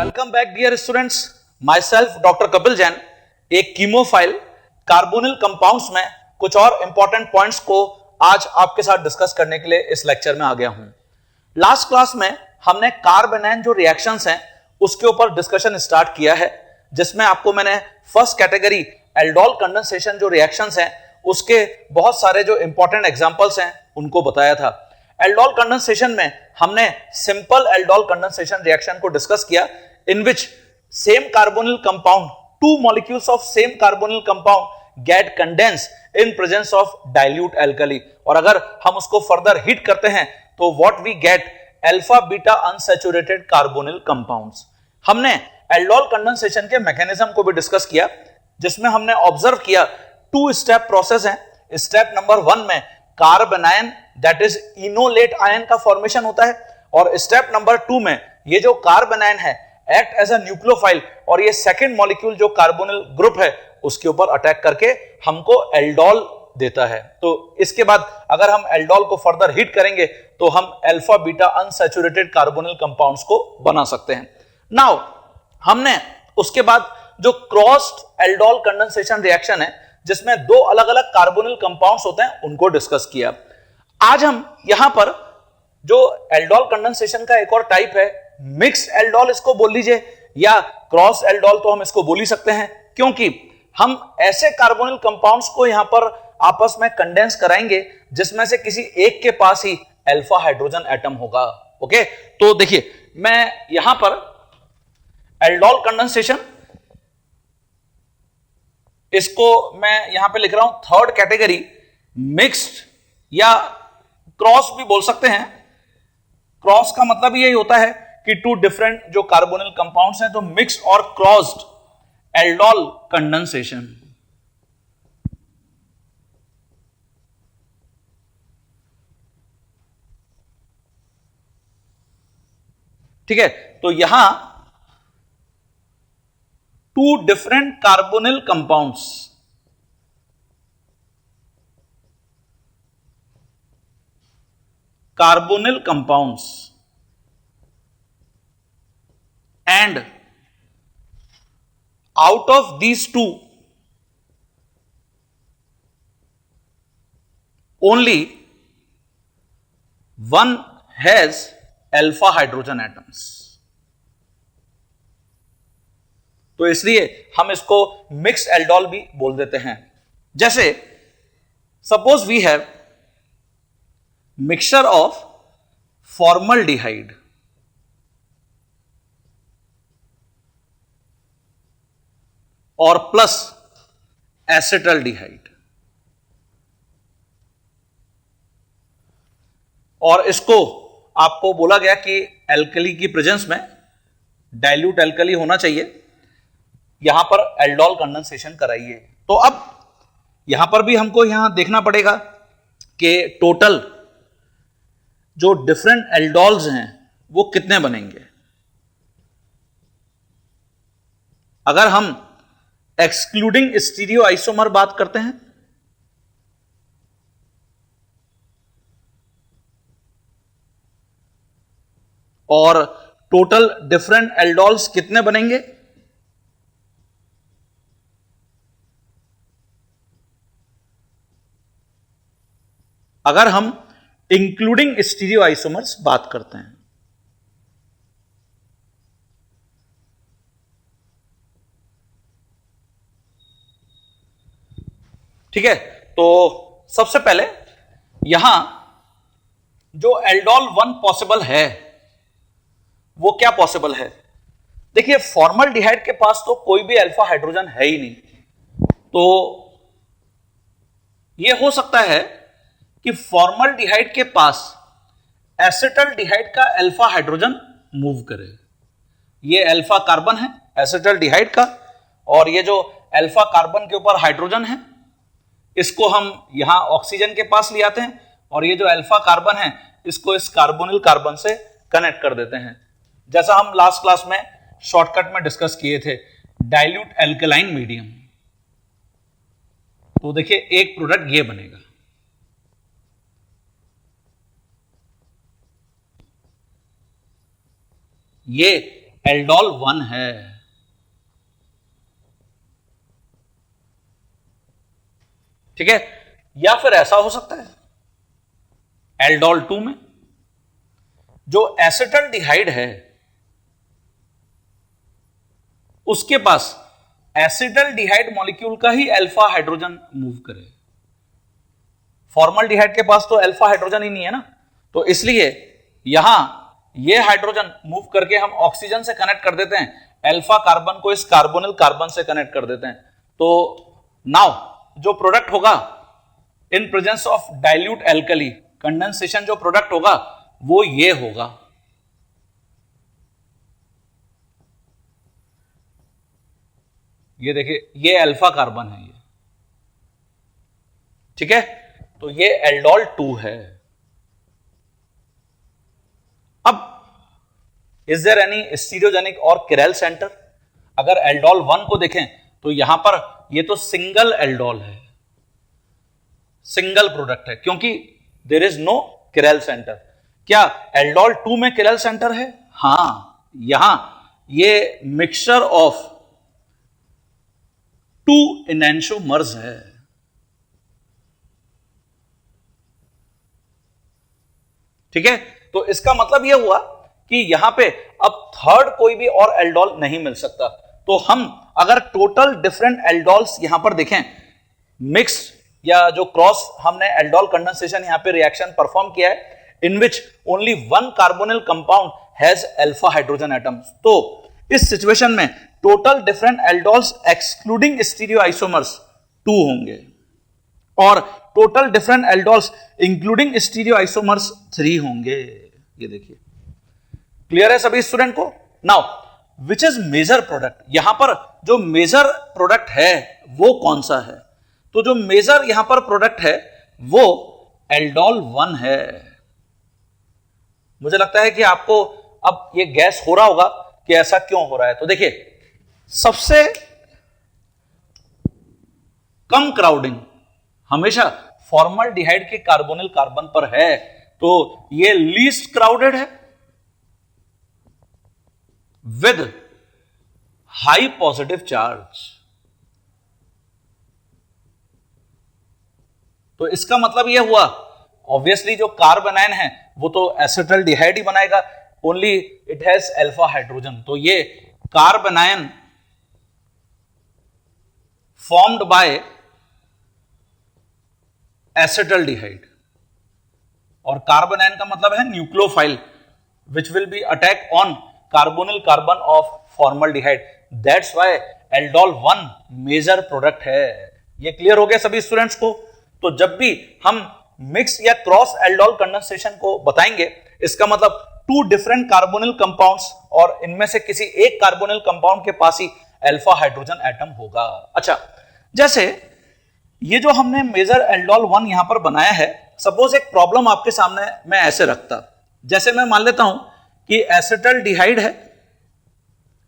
Welcome back dear students, myself doctor Kapil Jain. एक chemophile carbonyl compounds में कुछ और इंपॉर्टेंट पॉइंट्स को आज आपके साथ डिस्कस करने के लिए इस लेक्चर में आ गया हूं। लास्ट क्लास में हमने कार्बेनाइन जो रिएक्शंस हैं उसके ऊपर डिस्कशन स्टार्ट किया है, जिसमें आपको मैंने फर्स्ट कैटेगरी एल्डोल कंडेंसेशन जो रिएक्शंस हैं उसके बहुत सारे जो इंपॉर्टेंट एग्जांपल्स हैं उनको बताया था। एल्डोल कंडेंसेशन में हमने सिंपल एल्डोल कंडेंसेशन रिएक्शन को डिस्कस किया, in which same carbonyl compound, two molecules of same carbonyl compound get condensed in presence of dilute alkali, और अगर हम उसको फर्दर हीट करते हैं तो what we get alpha beta unsaturated carbonyl compounds. हमने एल्डोल कंडेंसेशन के मैकेनिज्म को भी डिस्कस किया, जिसमें हमने ऑब्जर्व किया टू स्टेप प्रोसेस है। स्टेप नंबर 1 में carbanion that is enolate ion का फॉर्मेशन होता है, और स्टेप नंबर 2 में ये जो कार्बेनाइन है एक्ट एज अ न्यूक्लियोफाइल, और ये सेकंड मॉलिक्यूल जो कार्बोनिल ग्रुप है उसके ऊपर अटैक करके हमको एल्डोल देता है। तो इसके बाद अगर हम एल्डोल को फर्दर हीट करेंगे तो हम alpha beta unsaturated carbonyl compounds को बना सकते हैं। नाउ हमने उसके बाद जो क्रॉस्ड एल्डोल कंडेंसेशन रिएक्शन है, जिसमें दो अलग अलग कार्बोनिल कंपाउंड्स होते हैं, उनको डिस्कस किया। आज हम यहां पर जो एल्डोल कंडेंसेशन का एक और टाइप है मिक्स्ड एल्डोल, इसको बोल लीजिए, या क्रॉस एल्डोल तो हम इसको बोल ही सकते हैं, क्योंकि हम ऐसे कार्बोनिल कंपाउंड्स को यहां पर आपस में कंडेंस कराएंगे जिसमें से किसी एक के पास ही अल्फा हाइड्रोजन एटम होगा। ओके, तो देखिए मैं यहां पर एल्डोल कंडेंसेशन, इसको मैं यहां पे लिख रहा हूं थर्ड कैटेगरी, मिक्स्ड या क्रॉस भी बोल सकते हैं। क्रॉस का मतलब यही होता है कि टू डिफरेंट जो कार्बोनिल कंपाउंड्स हैं, तो मिक्स्ड और क्रॉस्ड एल्डोल कंडेंसेशन। ठीक है, तो यहां two different carbonyl compounds, carbonyl compounds and out of these two only one has alpha hydrogen atoms। तो इसलिए हम इसको मिक्स्ड एल्डोल भी बोल देते हैं। जैसे suppose we have mixture of formaldehyde और प्लस एसिटल्डिहाइड, और इसको आपको बोला गया कि एल्कली की प्रेजेंस में डाइल्यूट एल्कली होना चाहिए, यहां पर एल्डोल कंडेंसेशन कराइए। तो अब यहां पर भी हमको यहां देखना पड़ेगा कि टोटल जो डिफरेंट एल्डोल्स हैं वो कितने बनेंगे। अगर हम एक्सक्लूडिंग स्टीरियो आइसोमर बात करते हैं, और टोटल डिफरेंट एल्डोल्स कितने बनेंगे, अगर हम इंक्लूडिंग स्टीरियो आइसोमर्स बात करते हैं। ठीक है, तो सबसे पहले यहां जो एल्डोल 1 पॉसिबल है वो क्या पॉसिबल है। देखिए फॉर्मल्डिहाइड के पास तो कोई भी अल्फा हाइड्रोजन है ही नहीं, तो यह हो सकता है कि फॉर्मल्डिहाइड के पास एसिटल्डिहाइड का अल्फा हाइड्रोजन मूव करे। ये अल्फा कार्बन है एसिटल्डिहाइड का, और ये जो अल्फा कार्बन के ऊपर हाइड्रोजन है इसको हम यहां ऑक्सीजन के पास ले आते हैं, और ये जो अल्फा कार्बन है इसको इस कार्बोनिल कार्बन से कनेक्ट कर देते हैं, जैसा हम लास्ट क्लास में शॉर्टकट में डिस्कस किए थे, डाइल्यूट एल्कलाइन मीडियम। तो देखिए एक प्रोडक्ट ये बनेगा, ये एल्डोल 1 है। ठीक है, या फिर ऐसा हो सकता है एल्डोल 2 में जो एसिटल्डिहाइड है उसके पास एसिटल्डिहाइड मॉलिक्यूल का ही अल्फा हाइड्रोजन मूव करे। फॉर्मल्डिहाइड के पास तो अल्फा हाइड्रोजन ही नहीं है ना, तो इसलिए यहां ये हाइड्रोजन मूव करके हम ऑक्सीजन से कनेक्ट कर देते हैं, अल्फा कार्बन को इस कार्बोनिल कार्बन से कनेक्ट कर देते हैं। तो नाउ जो प्रोडक्ट होगा इन presence of dilute alkali, condensation जो प्रोडक्ट होगा वो ये होगा। ये देखिए, ये अल्फा कार्बन है ये। ठीक है, तो ये एल्डोल 2 है। अब इज देयर एनी स्टीरियोजेनिक और किरल सेंटर? अगर एल्डोल 1 को देखें तो यहां पर ये तो सिंगल एल्डोल है, सिंगल प्रोडक्ट है, क्योंकि there is no chiral centre. क्या एल्डोल 2 में किरल सेंटर है? हां, यहां ये मिक्सचर ऑफ 2 एनेंटियोमर्स है। ठीक है, तो इसका मतलब यह हुआ कि यहां पे अब थर्ड कोई भी और एल्डोल नहीं मिल सकता। तो हम अगर टोटल डिफरेंट एल्डोल्स यहां पर देखें, मिक्स या जो क्रॉस हमने एल्डोल कंडेंसेशन यहां पे रिएक्शन परफॉर्म किया है, in which only 1 carbonyl compound has alpha hydrogen atoms, तो इस सिचुएशन में total different aldols excluding stereo isomers 2 होंगे और total different aldols including stereo isomers 3 होंगे। ये देखिए, क्लियर है सभी स्टूडेंट को? Now which is major product? यहां पर जो मेजर प्रोडक्ट है वो कौन सा है? तो जो मेजर यहां पर प्रोडक्ट है वो एल्डोल 1 है। मुझे लगता है कि आपको अब ये गैस हो रहा होगा कि ऐसा क्यों हो रहा है। तो देखिए, सबसे कम क्राउडिंग हमेशा फॉर्मल्डिहाइड के कार्बोनिल कार्बन पर है, तो ये लीस्ट क्राउडेड है विद हाई पॉजिटिव चार्ज। तो इसका मतलब यह हुआ, ऑब्वियसली जो कार्बन आयन है वो तो एसिटल्डिहाइड ही बनाएगा, only it has alpha hydrogen. तो ये carbon ion formed by acetaldehyde, और कार्बन आयन का मतलब है nucleophile which will be attack on carbonyl carbon of formaldehyde. That's why aldol 1 major product है। ये क्लियर हो गया सभी स्टूडेंट्स को? तो जब भी हम मिक्स या क्रॉस एल्डोल कंडेंसेशन को बताएंगे, इसका मतलब 2 डिफरेंट कार्बोनिल कंपाउंड्स और इनमें से किसी एक कार्बोनिल कंपाउंड के पास ही अल्फा हाइड्रोजन एटम होगा। अच्छा, जैसे ये जो हमने मेजर एल्डोल 1 यहां पर बनाया है, सपोज एक प्रॉब्लम आपके सामने मैं ऐसे रखता, जैसे मैं मान लेता हूं कि एसिटल्डिहाइड है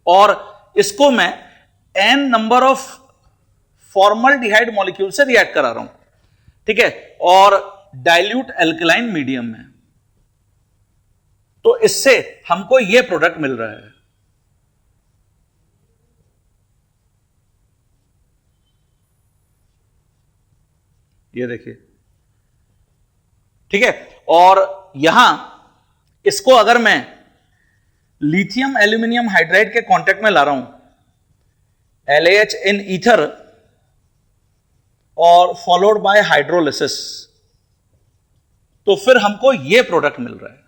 और इसको मैं n number of formaldehyde molecule से रिएक्ट करा रहा हूं, ठीक है, और डाइल्यूट एल्कलाइन मीडियम में, तो इससे हमको यह प्रोडक्ट मिल रहा है। ये देखिए, ठीक है, और यहां इसको अगर मैं लिथियम एल्यूमिनियम हाइड्राइड के कांटेक्ट में ला रहा हूं, LAH इन ईथर और फॉलोड बाय हाइड्रोलिसिस, तो फिर हमको यह प्रोडक्ट मिल रहा है।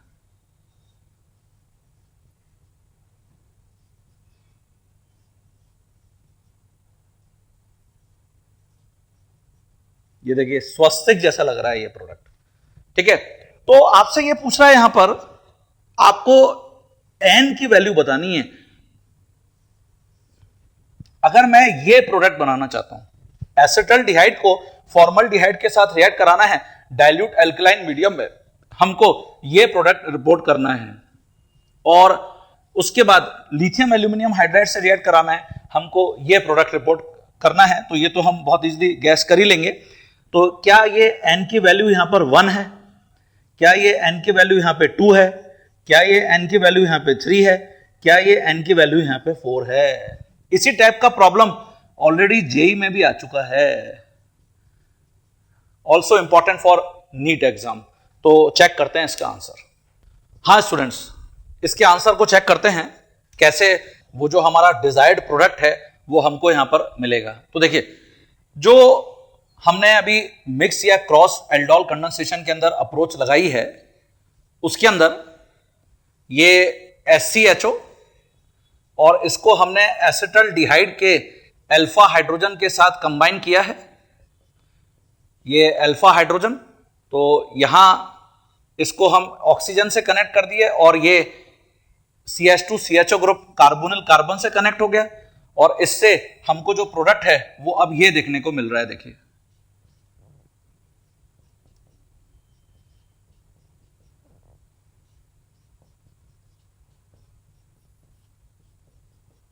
ये देखिए, स्वस्तिक जैसा लग रहा है ये प्रोडक्ट, ठीक है। तो आपसे ये पूछ रहा है यहां पर, आपको n की वैल्यू बतानी है। अगर मैं ये प्रोडक्ट बनाना चाहता हूं, एसिटल्डिहाइड को फॉर्मल्डिहाइड के साथ रिएक्ट कराना है डाइल्यूट एल्कलाइन मीडियम में, हमको ये प्रोडक्ट रिपोर्ट करना है, और उसके बाद लिथियम एल्यूमिनियम हाइड्राइड से रिएक्ट कराना है, हमको ये प्रोडक्ट रिपोर्ट करना है। तो ये तो हम बहुत इजीली गैस कर ही लेंगे। तो क्या ये n की वैल्यू यहां पर 1 है? क्या ये n की वैल्यू यहां पे 2 है? क्या ये n की वैल्यू यहां पे 3 है? क्या ये n की वैल्यू यहां पे 4 है? इसी टाइप का प्रॉब्लम ऑलरेडी जेई में भी आ चुका है, also important for NEET exam. तो चेक करते हैं इसका आंसर। हाँ स्टूडेंट्स, इसके आंसर को चेक करते हैं कैसे वो जो हमारा डिजायर्ड प्रोडक्ट है वो हमको यहां पर मिलेगा। तो देखिए, जो हमने अभी मिक्स या क्रॉस एल्डोल कंडेंसेशन के अंदर अप्रोच लगाई है, उसके अंदर ये SCHO और इसको हमने एसिटल्डिहाइड के अल्फा हाइड्रोजन के साथ कंबाइन किया है। ये अल्फा हाइड्रोजन, तो यहां इसको हम ऑक्सीजन से कनेक्ट कर दिए और ये CH2CHO ग्रुप कार्बोनिल कार्बन से कनेक्ट हो गया और इससे हमको जो प्रोडक्ट है वो अब ये देखने को मिल रहा है। देखिए,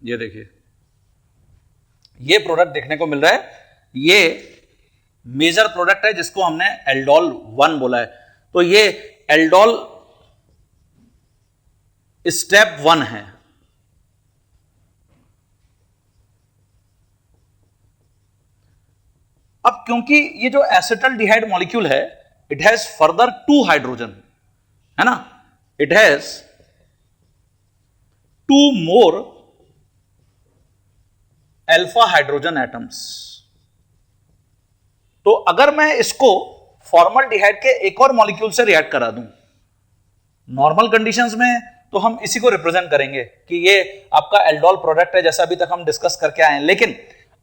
ये देखिए, ये प्रोडक्ट देखने को मिल रहा है। ये मेजर प्रोडक्ट है जिसको हमने एल्डोल 1 बोला है। तो ये एल्डोल स्टेप 1 है। अब क्योंकि ये जो एसिटल्डिहाइड मॉलिक्यूल है, इट हैज फर्दर 2 हाइड्रोजन, है ना, it has 2 more alpha hydrogen atoms. तो अगर मैं इसको फॉर्मल्डिहाइड के एक और मॉलिक्यूल से रिएक्ट करा दूं, नॉर्मल कंडीशंस में तो हम इसी को रिप्रेजेंट करेंगे कि ये आपका एल्डोल प्रोडक्ट है, जैसा अभी तक हम डिस्कस करके आए हैं। लेकिन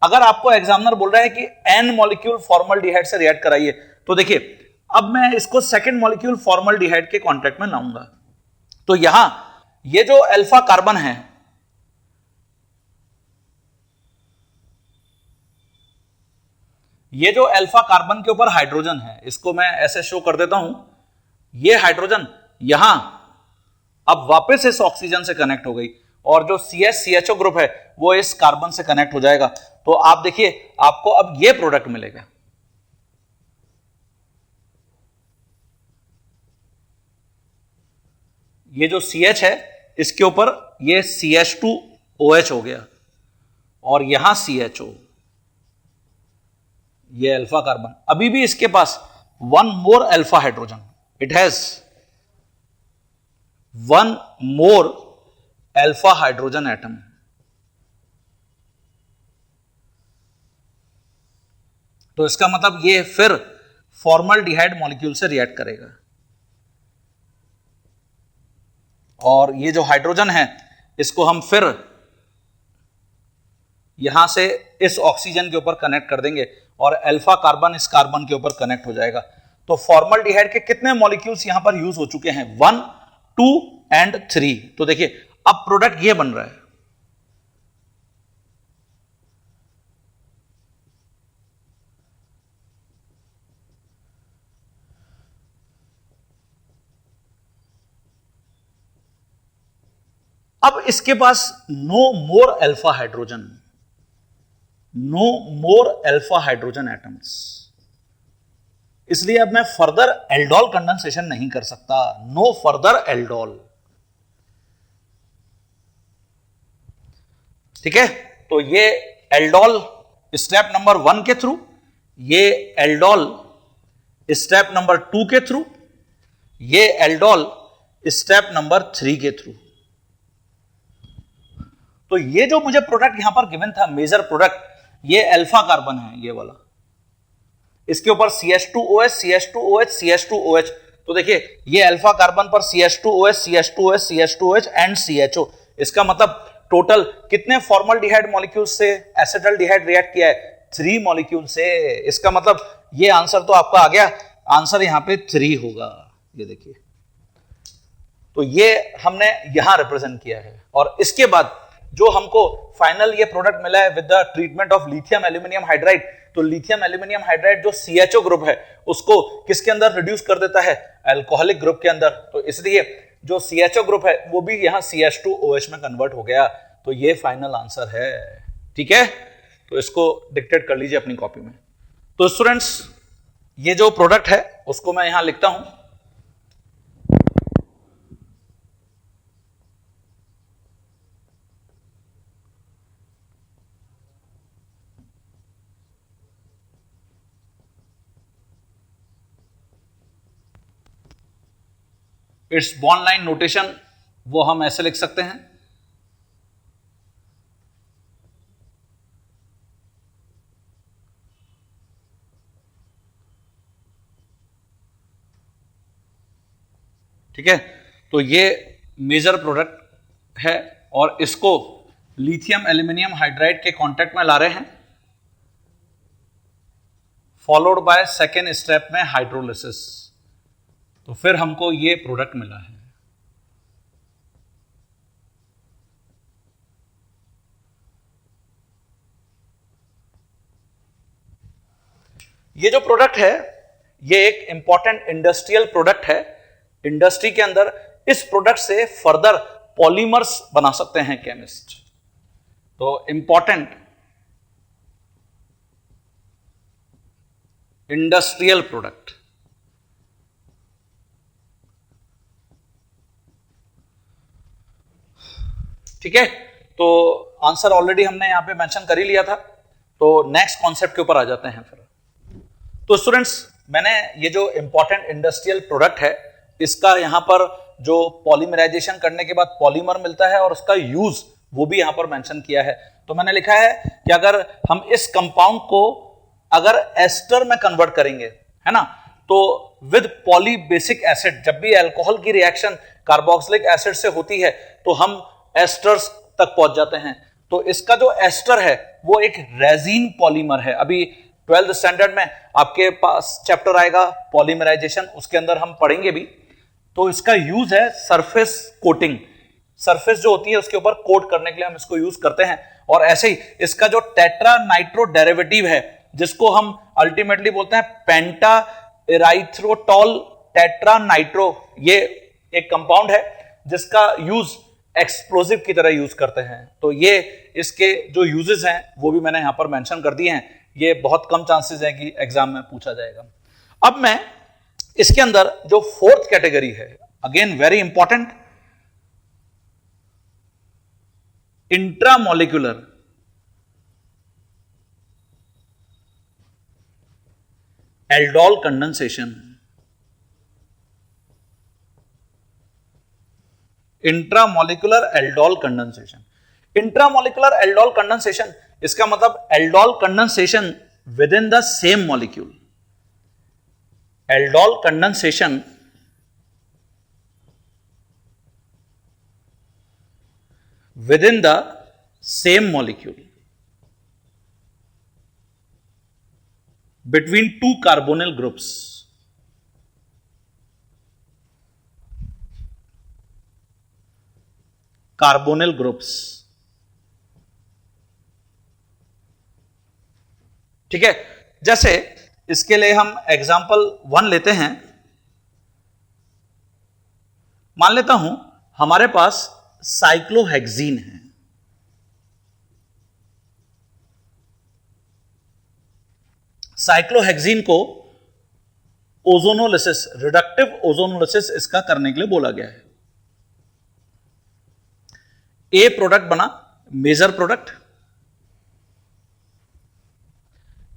अगर आपको एग्जामिनर बोल रहा है कि n मॉलिक्यूल फॉर्मल्डिहाइड से रिएक्ट कराइए, तो देखिए, अब मैं इसको सेकंड मॉलिक्यूल फॉर्मल्डिहाइड के कांटेक्ट में लाऊंगा। तो यहां ये जो अल्फा कार्बन है, ये जो अल्फा कार्बन के ऊपर हाइड्रोजन है, इसको मैं ऐसे शो कर देता हूं। ये हाइड्रोजन यहां अब वापस इस ऑक्सीजन से कनेक्ट हो गई और जो CH-CHO ग्रुप है वो इस कार्बन से कनेक्ट हो जाएगा। तो आप देखिए, आपको अब ये प्रोडक्ट मिलेगा। ये जो CH है इसके ऊपर ये CH2OH हो गया और यहां CHO, ये अल्फा कार्बन, अभी भी इसके पास 1 more alpha hydrogen, it has 1 more alpha hydrogen atom. तो इसका मतलब ये फिर फॉर्मल्डिहाइड मॉलिक्यूल से रिएक्ट करेगा और ये जो हाइड्रोजन है इसको हम फिर यहां से इस ऑक्सीजन के ऊपर कनेक्ट कर देंगे और अल्फा कार्बन इस कार्बन के ऊपर कनेक्ट हो जाएगा। तो फॉर्मल्डिहाइड के कितने मॉलिक्यूल्स यहां पर यूज हो चुके हैं? 1, 2 एंड 3। तो देखिए, अब प्रोडक्ट ये बन रहा है। अब इसके पास नो मोर अल्फा हाइड्रोजन, नो मोर अल्फा हाइड्रोजन एटम्स, इसलिए अब मैं फर्दर एल्डोल कंडेंसेशन नहीं कर सकता। नो फर्दर एल्डोल, ठीक है। तो ये एल्डोल स्टेप नंबर 1 के थ्रू, ये एल्डोल स्टेप नंबर 2 के थ्रू, ये एल्डोल स्टेप नंबर 3 के थ्रू। तो ये जो मुझे प्रोडक्ट यहां पर गिवन था, मेजर प्रोडक्ट, ये अल्फा कार्बन है, ये वाला, इसके ऊपर CH2OH, CH2OH, CH2OH। तो देखिए, ये अल्फा कार्बन पर CH2OH, CH2OH, CH2OH and CHO। इसका मतलब टोटल कितने फॉर्मल्डिहाइड मॉलिक्यूल से एसिटल्डिहाइड रिएक्ट किया है? 3 मॉलिक्यूल से। इसका मतलब ये आंसर तो आपका आ गया, आंसर यहां पे 3 होगा। ये देखिए, तो ये हमने यहां रिप्रेजेंट किया है। और इसके बाद जो हमको फाइनल ये प्रोडक्ट मिला है with the treatment of lithium aluminium hydride, तो लिथियम एल्यूमिनियम हाइड्राइड जो CHO ग्रुप है उसको किसके अंदर रिड्यूस कर देता है? अल्कोहलिक ग्रुप के अंदर। तो इसलिए जो CHO ग्रुप है वो भी यहां CH2OH में कन्वर्ट हो गया। तो ये फाइनल आंसर है, ठीक है। तो इसको डिक्टेट कर लीजिए अपनी कॉपी में। तो स्टूडेंट्स, ये जो प्रोडक्ट है उसको मैं यहां लिखता हूं, इट्स बॉन्ड लाइन नोटेशन वो हम ऐसे लिख सकते हैं, ठीक है। तो ये मेजर प्रोडक्ट है और इसको लिथियम एल्यूमिनियम हाइड्राइड के कांटेक्ट में ला रहे हैं, फॉलोड बाय सेकेंड स्टेप में हाइड्रोलिसिस, तो फिर हमको ये प्रोडक्ट मिला है। ये जो प्रोडक्ट है ये एक इंपॉर्टेंट इंडस्ट्रियल प्रोडक्ट है। इंडस्ट्री के अंदर इस प्रोडक्ट से फर्दर पॉलीमर्स बना सकते हैं केमिस्ट। तो इंपॉर्टेंट इंडस्ट्रियल प्रोडक्ट, ठीक है। तो आंसर ऑलरेडी हमने यहां पे मेंशन कर ही लिया था। तो नेक्स्ट कॉन्सेप्ट के ऊपर आ जाते हैं फिर। तो स्टूडेंट्स, मैंने ये जो इंपॉर्टेंट इंडस्ट्रियल प्रोडक्ट है इसका यहां पर जो पॉलीमराइजेशन करने के बाद पॉलीमर मिलता है और उसका यूज वो भी यहां पर मेंशन किया है। तो मैंने लिखा है कि अगर हम इस कंपाउंड को अगर एस्टर में कन्वर्ट करेंगे, है ना, तो विद पॉली बेसिक एसिड, जब भी अल्कोहल की रिएक्शन कार्बोक्सिलिक एसिड से होती है तो हम एस्टर्स तक पहुंच जाते हैं। तो इसका जो एस्टर है वो एक रेजिन पॉलीमर है। अभी 12th स्टैंडर्ड में आपके पास चैप्टर आएगा पॉलीमराइजेशन, उसके अंदर हम पढ़ेंगे भी। तो इसका यूज है सरफेस कोटिंग, सरफेस जो होती है उसके ऊपर कोट करने के लिए हम इसको यूज करते हैं। और ऐसे ही इसका जो टेट्रा नाइट्रो डेरिवेटिव है जिसको हम अल्टीमेटली बोलते हैं पेंटा इराइथ्रोटॉल टेट्रा नाइट्रो, ये एक कंपाउंड है जिसका यूज एक्सप्लोजिव की तरह यूज करते हैं। तो ये इसके जो यूजेस हैं वो भी मैंने यहां पर मेंशन कर दिए हैं। ये बहुत कम चांसेस है कि एग्जाम में पूछा जाएगा। अब मैं इसके अंदर जो फोर्थ कैटेगरी है, again very important, intramolecular aldol condensation. Intramolecular aldol condensation, intramolecular aldol condensation, इसका मतलब aldol condensation with in the same molecule. Aldol condensation with in the same molecule between two carbonyl groups। Carbonyl groups, ठीक है। जैसे इसके लिए हम example 1 लेते हैं। मान लेता हूं हमारे पास साइक्लोहेक्सीन है, साइक्लोहेक्सीन को ओजोनोलिसिस, रिडक्टिव ओजोनोलिसिस इसका करने के लिए बोला गया है। ए प्रोडक्ट बना मेजर प्रोडक्ट,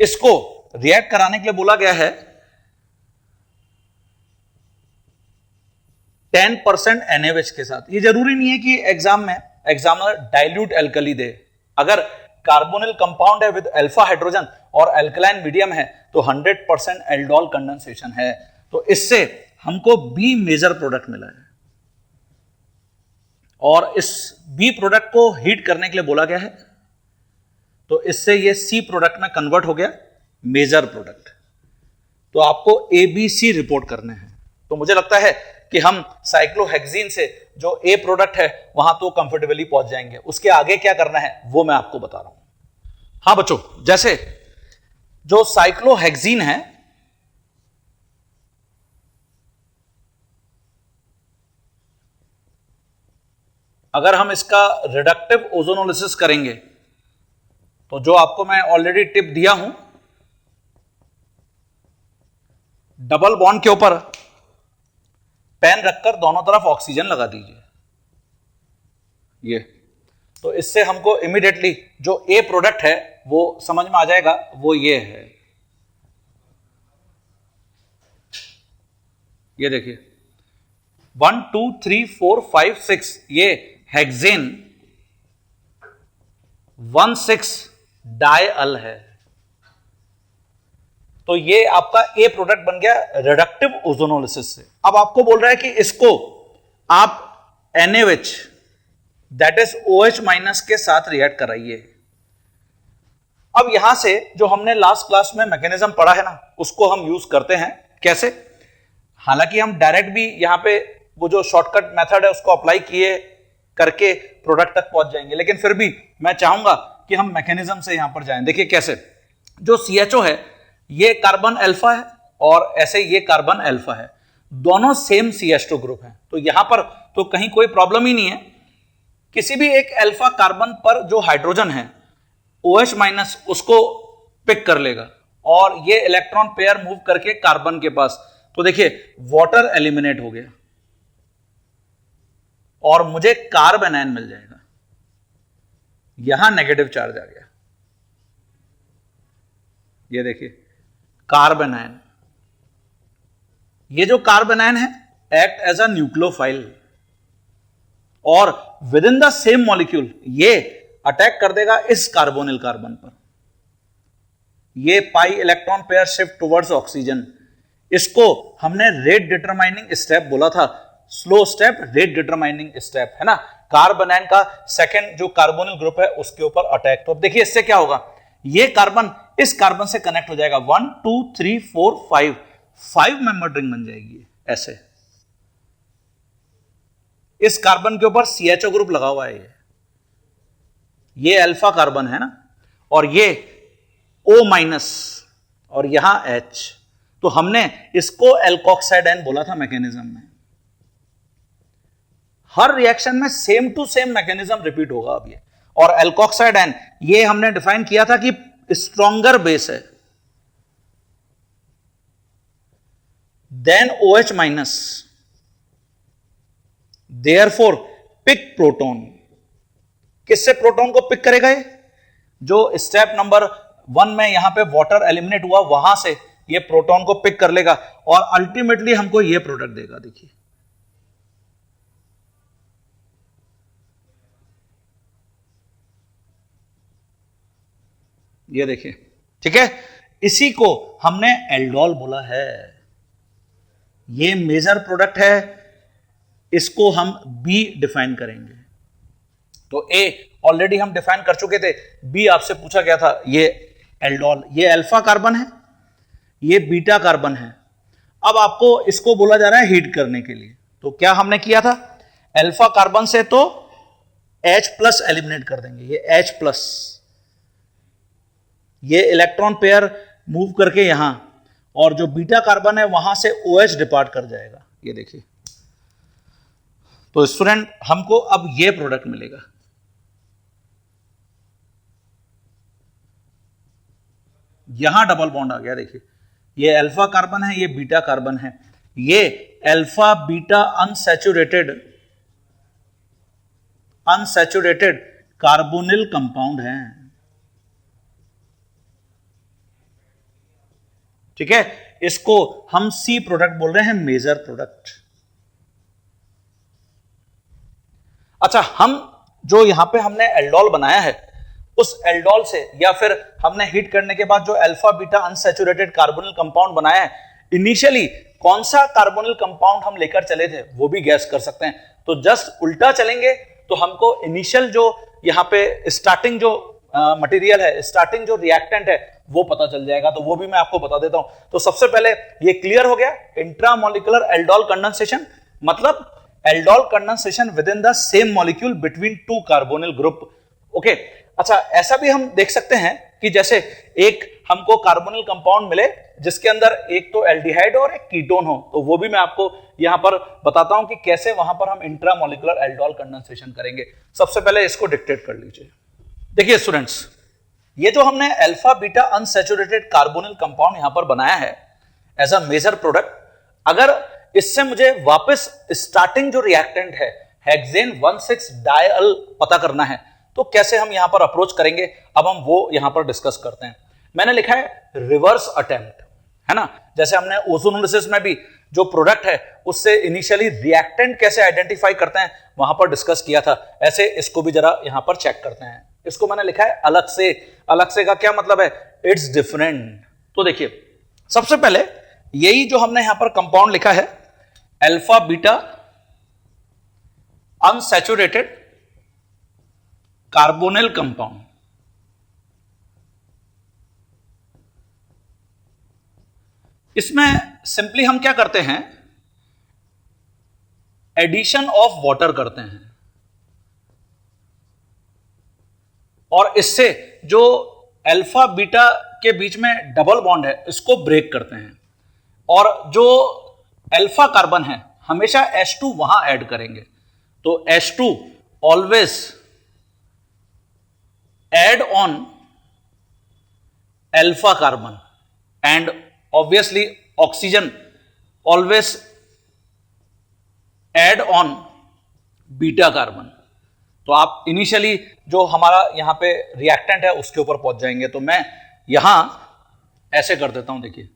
इसको रिएक्ट कराने के लिए बोला गया है 10% NaOH के साथ। ये जरूरी नहीं है कि एग्जाम में एग्जामिनर डाइल्यूट एल्कली दे। अगर कार्बोनिल कंपाउंड है विद अल्फा हाइड्रोजन और अल्कलाइन मीडियम है तो 100% एल्डोल कंडेंसेशन है। तो इससे हमको बी मेजर प्रोडक्ट मिला है और इस बी प्रोडक्ट को हीट करने के लिए बोला गया है। तो इससे ये सी प्रोडक्ट में कन्वर्ट हो गया मेजर प्रोडक्ट। तो आपको ABC रिपोर्ट करने हैं। तो मुझे लगता है कि हम साइक्लोहेक्सीन से जो ए प्रोडक्ट है वहां तो कंफर्टेबली पहुंच जाएंगे। उसके आगे क्या करना है वो मैं आपको बता रहा हूं। हां बच्चों, जैसे जो साइक्लोहेक्सीन है, अगर हम इसका रिडक्टिव ओजोनोलिसिस करेंगे तो जो आपको मैं ऑलरेडी टिप दिया हूं, डबल बॉन्ड के ऊपर पेन रखकर दोनों तरफ ऑक्सीजन लगा दीजिए। ये तो इससे हमको इमीडिएटली जो ए प्रोडक्ट है वो समझ में आ जाएगा, वो ये है। ये देखिए 1 2 3 4 5 6 ये हेक्सेन 1,6 डायअल है। तो ये आपका ए प्रोडक्ट बन गया रिडक्टिव ओजोनोलिसिस से। अब आपको बोल रहा है कि इसको आप NaOH that is OH minus के साथ रिएक्ट कराइए। अब यहां से जो हमने लास्ट क्लास में मैकेनिज्म पढ़ा है ना, उसको हम यूज करते हैं। कैसे? हालांकि हम डायरेक्ट भी यहां पे वो जो शॉर्टकट मेथड है उसको अप्लाई किए करके प्रोडक्ट तक पहुंच जाएंगे, लेकिन फिर भी मैं चाहूंगा कि हम मैकेनिज्म से यहां पर जाएं। देखिए कैसे, जो CHO है ये कार्बन अल्फा है और ऐसे ये कार्बन अल्फा है, दोनों सेम CH2 ग्रुप है। तो यहां पर तो कहीं कोई प्रॉब्लम ही नहीं है। किसी भी एक अल्फा कार्बन पर जो हाइड्रोजन है OH माइनस उसको पिक कर लेगा और ये इलेक्ट्रॉन पेयर मूव करके कार्बन के पास, तो देखिए वाटर एलिमिनेट हो गया और मुझे कार्बन आयन मिल जाएगा। यहां नेगेटिव चार्ज आ गया, ये देखिए कार्बन आयन। ये जो कार्बन आयन है एक्ट एज अ न्यूक्लियोफाइल और with in the same molecule ये अटैक कर देगा इस कार्बोनिल कार्बन पर। ये पाई electron pair shift towards oxygen, इसको हमने रेट डिटरमाइनिंग स्टेप बोला था। Slow step, rate determining step, है ना। कार्बन आयन का सेकंड जो कार्बोनिल ग्रुप है उसके ऊपर अटैक। तो अब देखिए इससे क्या होगा, ये कार्बन इस कार्बन से कनेक्ट हो जाएगा। 1 2 3 4 5 मेंबर रिंग बन जाएगी ऐसे। इस कार्बन के ऊपर CHO ग्रुप लगा हुआ है, ये अल्फा कार्बन है ना, और ये O माइनस और यहां H। तो हमने इसको एल्कोक्साइड आयन बोला था मैकेनिज्म में। हर रिएक्शन में same to same mechanism repeat होगा अब ये। और एल्कोक्साइड आयन ये हमने डिफाइन किया था कि स्ट्रॉन्गर बेस है then OH minus, therefore pick proton. किससे प्रोटोन को पिक करेगा ये? जो स्टेप नंबर 1 में यहां पे वाटर एलिमिनेट हुआ वहां से ये प्रोटोन को पिक कर लेगा और अल्टीमेटली हमको ये प्रोडक्ट देगा। देखिए ये देखिए, ठीक है। इसी को हमने एल्डोल बोला है। ये मेजर प्रोडक्ट है, इसको हम B डिफाइन करेंगे। तो A ऑलरेडी हम डिफाइन कर चुके थे, B आपसे पूछा गया था। ये एल्डोल, ये अल्फा कार्बन है, ये बीटा कार्बन है। अब आपको इसको बोला जा रहा है हीट करने के लिए। तो क्या हमने किया था, अल्फा कार्बन से तो H प्लस एलिमिनेट कर देंगे, ये H प्लस, ये इलेक्ट्रॉन पेयर मूव करके यहां, और जो बीटा कार्बन है वहां से OH डिपार्ट कर जाएगा। ये देखिए, तो स्टूडेंट हमको अब ये प्रोडक्ट मिलेगा। यहां डबल बॉन्ड आ गया, देखिए ये अल्फा कार्बन है, ये बीटा कार्बन है, ये alpha beta unsaturated carbonyl compound है। ठीक है, इसको हम C प्रोडक्ट बोल रहे हैं, मेजर प्रोडक्ट। अच्छा, हम जो यहां पे हमने एल्डोल बनाया है, उस एल्डोल से या फिर हमने हीट करने के बाद जो alpha beta unsaturated carbonyl compound बनाया है, इनिशियली कौन सा कार्बोनिल कंपाउंड हम लेकर चले थे वो भी गैस कर सकते हैं। तो जस्ट उल्टा चलेंगे तो हमको इनिशियल जो यहां पे स्टार्टिंग जो मटेरियल है, स्टार्टिंग जो रिएक्टेंट है वो पता चल जाएगा। तो वो भी मैं आपको बता देता हूं। तो सबसे पहले ये क्लियर हो गया, इंट्रामोलिकुलर एल्डोल कंडेंसेशन, मतलब aldol condensation with in the same molecule between two carbonyl group. Okay, अच्छा ऐसा भी हम देख सकते हैं कि जैसे एक हमको कार्बोनिल कंपाउंड मिले जिसके अंदर एक तो एल्डिहाइड और एक कीटोन हो, तो वो भी मैं आपको यहां पर बताता हूं कि कैसे वहां पर हम इंट्रामोलिकुलर एल्डोल कंडेंसेशन करेंगे। सबसे पहले इसको डिक्टेट कर लीजिए। देखिए स्टूडेंट्स, ये जो हमने alpha beta unsaturated carbonyl compound यहां पर बनाया है एज अ मेजर प्रोडक्ट, अगर इससे मुझे वापस स्टार्टिंग जो रिएक्टेंट है हेक्सेन 1,6 डायअल पता करना है, तो कैसे हम यहां पर अप्रोच करेंगे, अब हम वो यहां पर डिस्कस करते हैं। मैंने लिखा है रिवर्स अटेम्प्ट, है ना। जैसे हमने ओजोनोलिसिस में भी जो प्रोडक्ट है उससे इनिशियली रिएक्टेंट कैसे आइडेंटिफाई करते हैं वहां पर डिस्कस किया था। ऐसे इसको भी जरा यहां पर चेक करते हैं। इसको मैंने लिखा है अलग से। अलग से का क्या मतलब है? It's different. तो देखिए सबसे पहले यही जो हमने यहां पर कंपाउंड लिखा है alpha beta unsaturated carbonyl compound, इसमें सिंपली हम क्या करते हैं? एडिशन ऑफ वाटर करते हैं और इससे जो अल्फा बीटा के बीच में डबल बॉन्ड है इसको ब्रेक करते हैं और जो अल्फा कार्बन है हमेशा H2 वहां ऐड करेंगे। तो H2 always add on alpha carbon and obviously oxygen always add on beta carbon. तो आप इनिशियली जो हमारा यहां पे रिएक्टेंट है उसके ऊपर पहुंच जाएंगे। तो मैं यहां ऐसे कर देता हूं, देखिए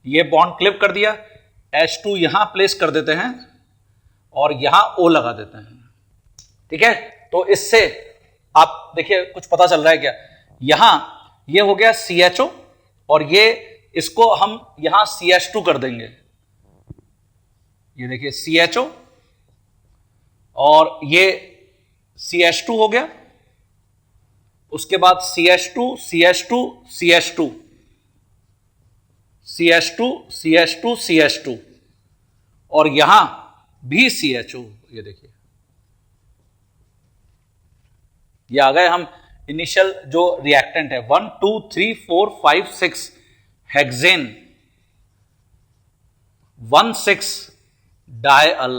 ये बॉन्ड क्लिप कर दिया, H2 यहां प्लेस कर देते हैं और यहां O लगा देते हैं। ठीक है, तो इससे आप देखिए कुछ पता चल रहा है क्या? यहां ये हो गया CHO और ये इसको हम यहां CH2 कर देंगे। ये देखिए CHO और ये CH2 हो गया, उसके बाद CH2 CH2 CH2 CH2 CH2 CH2 और यहां भी CHO। ये देखिए ये आ गए हम इनिशियल जो रिएक्टेंट है 1 2 3 4 5 6 हेक्सेन 1,6 डायअल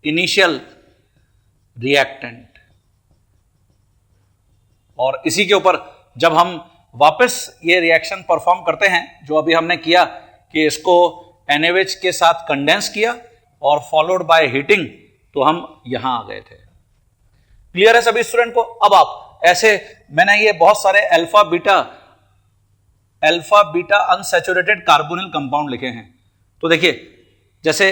इनिशियल रिएक्टेंट। और इसी के ऊपर जब हम वापस ये रिएक्शन परफॉर्म करते हैं जो अभी हमने किया कि इसको NaOH के साथ कंडेंस किया और फॉलोड बाय हीटिंग, तो हम यहां आ गए थे। क्लियर है सभी स्टूडेंट को? अब आप ऐसे मैंने ये बहुत सारे alpha beta unsaturated carbonyl compound लिखे हैं। तो देखिए जैसे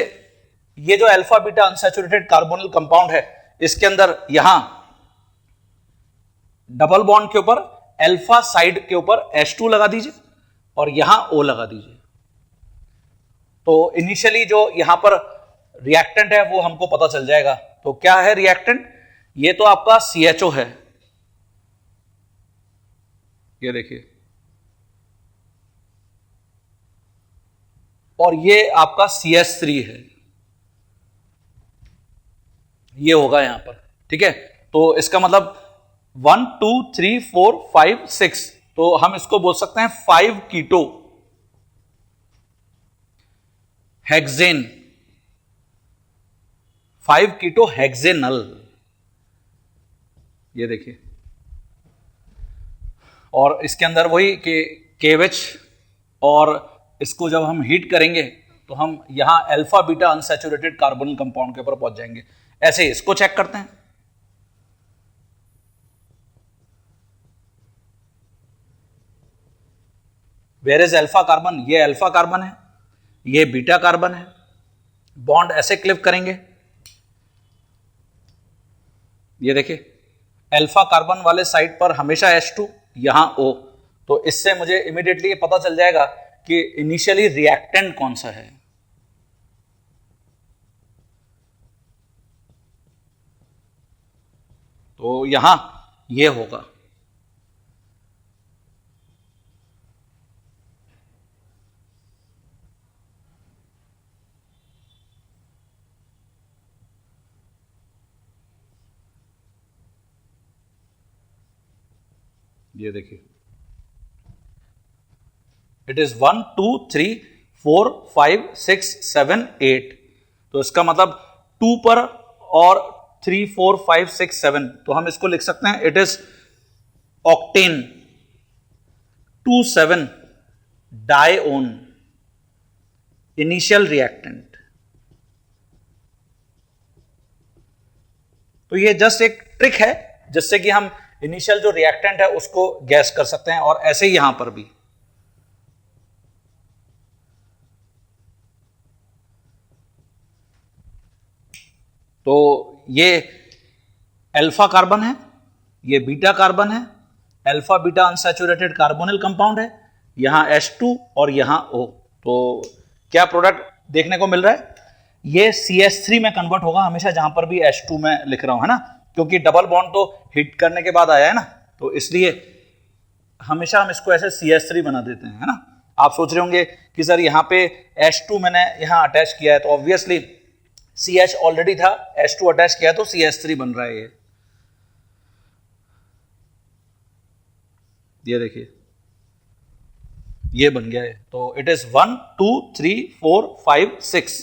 ये जो alpha beta unsaturated carbonyl compound है इसके अंदर यहां डबल बॉन्ड के ऊपर अल्फा साइड के ऊपर H2 लगा दीजिए और यहां O लगा दीजिए। तो इनिशियली जो यहां पर रिएक्टेंट है वो हमको पता चल जाएगा। तो क्या है रिएक्टेंट? ये तो आपका CHO है, ये देखिए, और ये आपका CH3 है, ये होगा यहां पर। ठीक है, तो इसका मतलब 1 2 3 4 5 6, तो हम इसको बोल सकते हैं 5 कीटो हेक्सेन, 5 कीटो हेक्सेनल। ये देखिए, और इसके अंदर वही कि KOH, और इसको जब हम हीट करेंगे तो हम यहां alpha beta unsaturated carbonyl compound के ऊपर पहुंच जाएंगे। ऐसे इसको चेक करते हैं। Where is alpha carbon? ये अल्फा कार्बन है, ये बीटा कार्बन है। बॉन्ड ऐसे क्लिप करेंगे, ये देखिए अल्फा कार्बन वाले साइड पर हमेशा H2, यहां O। तो इससे मुझे इमीडिएटली ये पता चल जाएगा कि इनिशियली रिएक्टेंट कौन सा है। तो यहां ये होगा। ये देखिए इट इज 1 2 3 4 5 6 7 8। तो इसका मतलब 2 पर और 3 4 5 6 7, तो हम इसको लिख सकते हैं it is octane 27 डायओन initial reactant. तो ये जस्ट एक ट्रिक है जिससे कि हम इनिशियल जो रिएक्टेंट है उसको गैस कर सकते हैं। और ऐसे ही यहां पर भी तो ये अल्फा कार्बन है, ये बीटा कार्बन है, alpha beta unsaturated carbonyl compound है, यहां H2 और यहां O। तो क्या प्रोडक्ट देखने को मिल रहा है? ये CH3 में कन्वर्ट होगा हमेशा, जहां पर भी H2 में लिख रहा हूं, है ना, क्योंकि डबल बॉन्ड तो हिट करने के बाद आया है ना, तो इसलिए हमेशा हम इसको ऐसे CH3 बना देते हैं, है ना। आप सोच रहे होंगे कि सर यहाँ पे H2 मैंने यहाँ अटैच किया है, तो ऑब्वियसली CH ऑलरेडी था, H2 अटैच किया तो CH3 बन रहा है। ये देखिए, ये बन गया है। तो इट इज 1 2 3 4 5 6,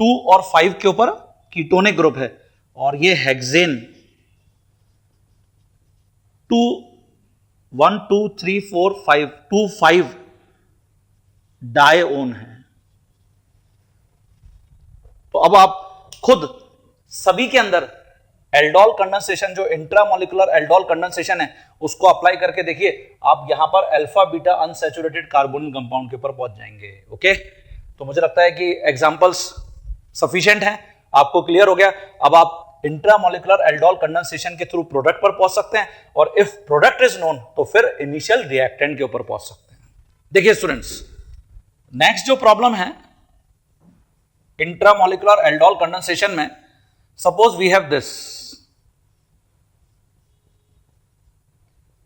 2 और 5 के ऊपर कीटोनिक ग्रुप है, और ये हेक्सेन 2 1 2 3 4 5 2 5 डायओन है। तो अब आप खुद सभी के अंदर एल्डोल कंडेंसेशन, जो इंट्रामोलिकुलर एल्डोल कंडेंसेशन है, उसको अप्लाई करके देखिए, आप यहां पर alpha beta unsaturated carbonyl compound के ऊपर पहुंच जाएंगे। ओके, तो मुझे लगता है कि एग्जांपल्स सफिशिएंट हैं, आपको क्लियर हो गया। अब आप इंट्रामोलिकुलर एल्डोल कंडेंसेशन के थ्रू प्रोडक्ट पर पहुंच सकते हैं, और इफ प्रोडक्ट इज नोन तो फिर इनिशियल रिएक्टेंट के ऊपर पहुंच सकते हैं। देखिए स्टूडेंट्स, नेक्स्ट जो प्रॉब्लम है इंट्रामोलिकुलर एल्डोल कंडेंसेशन में, suppose we have this,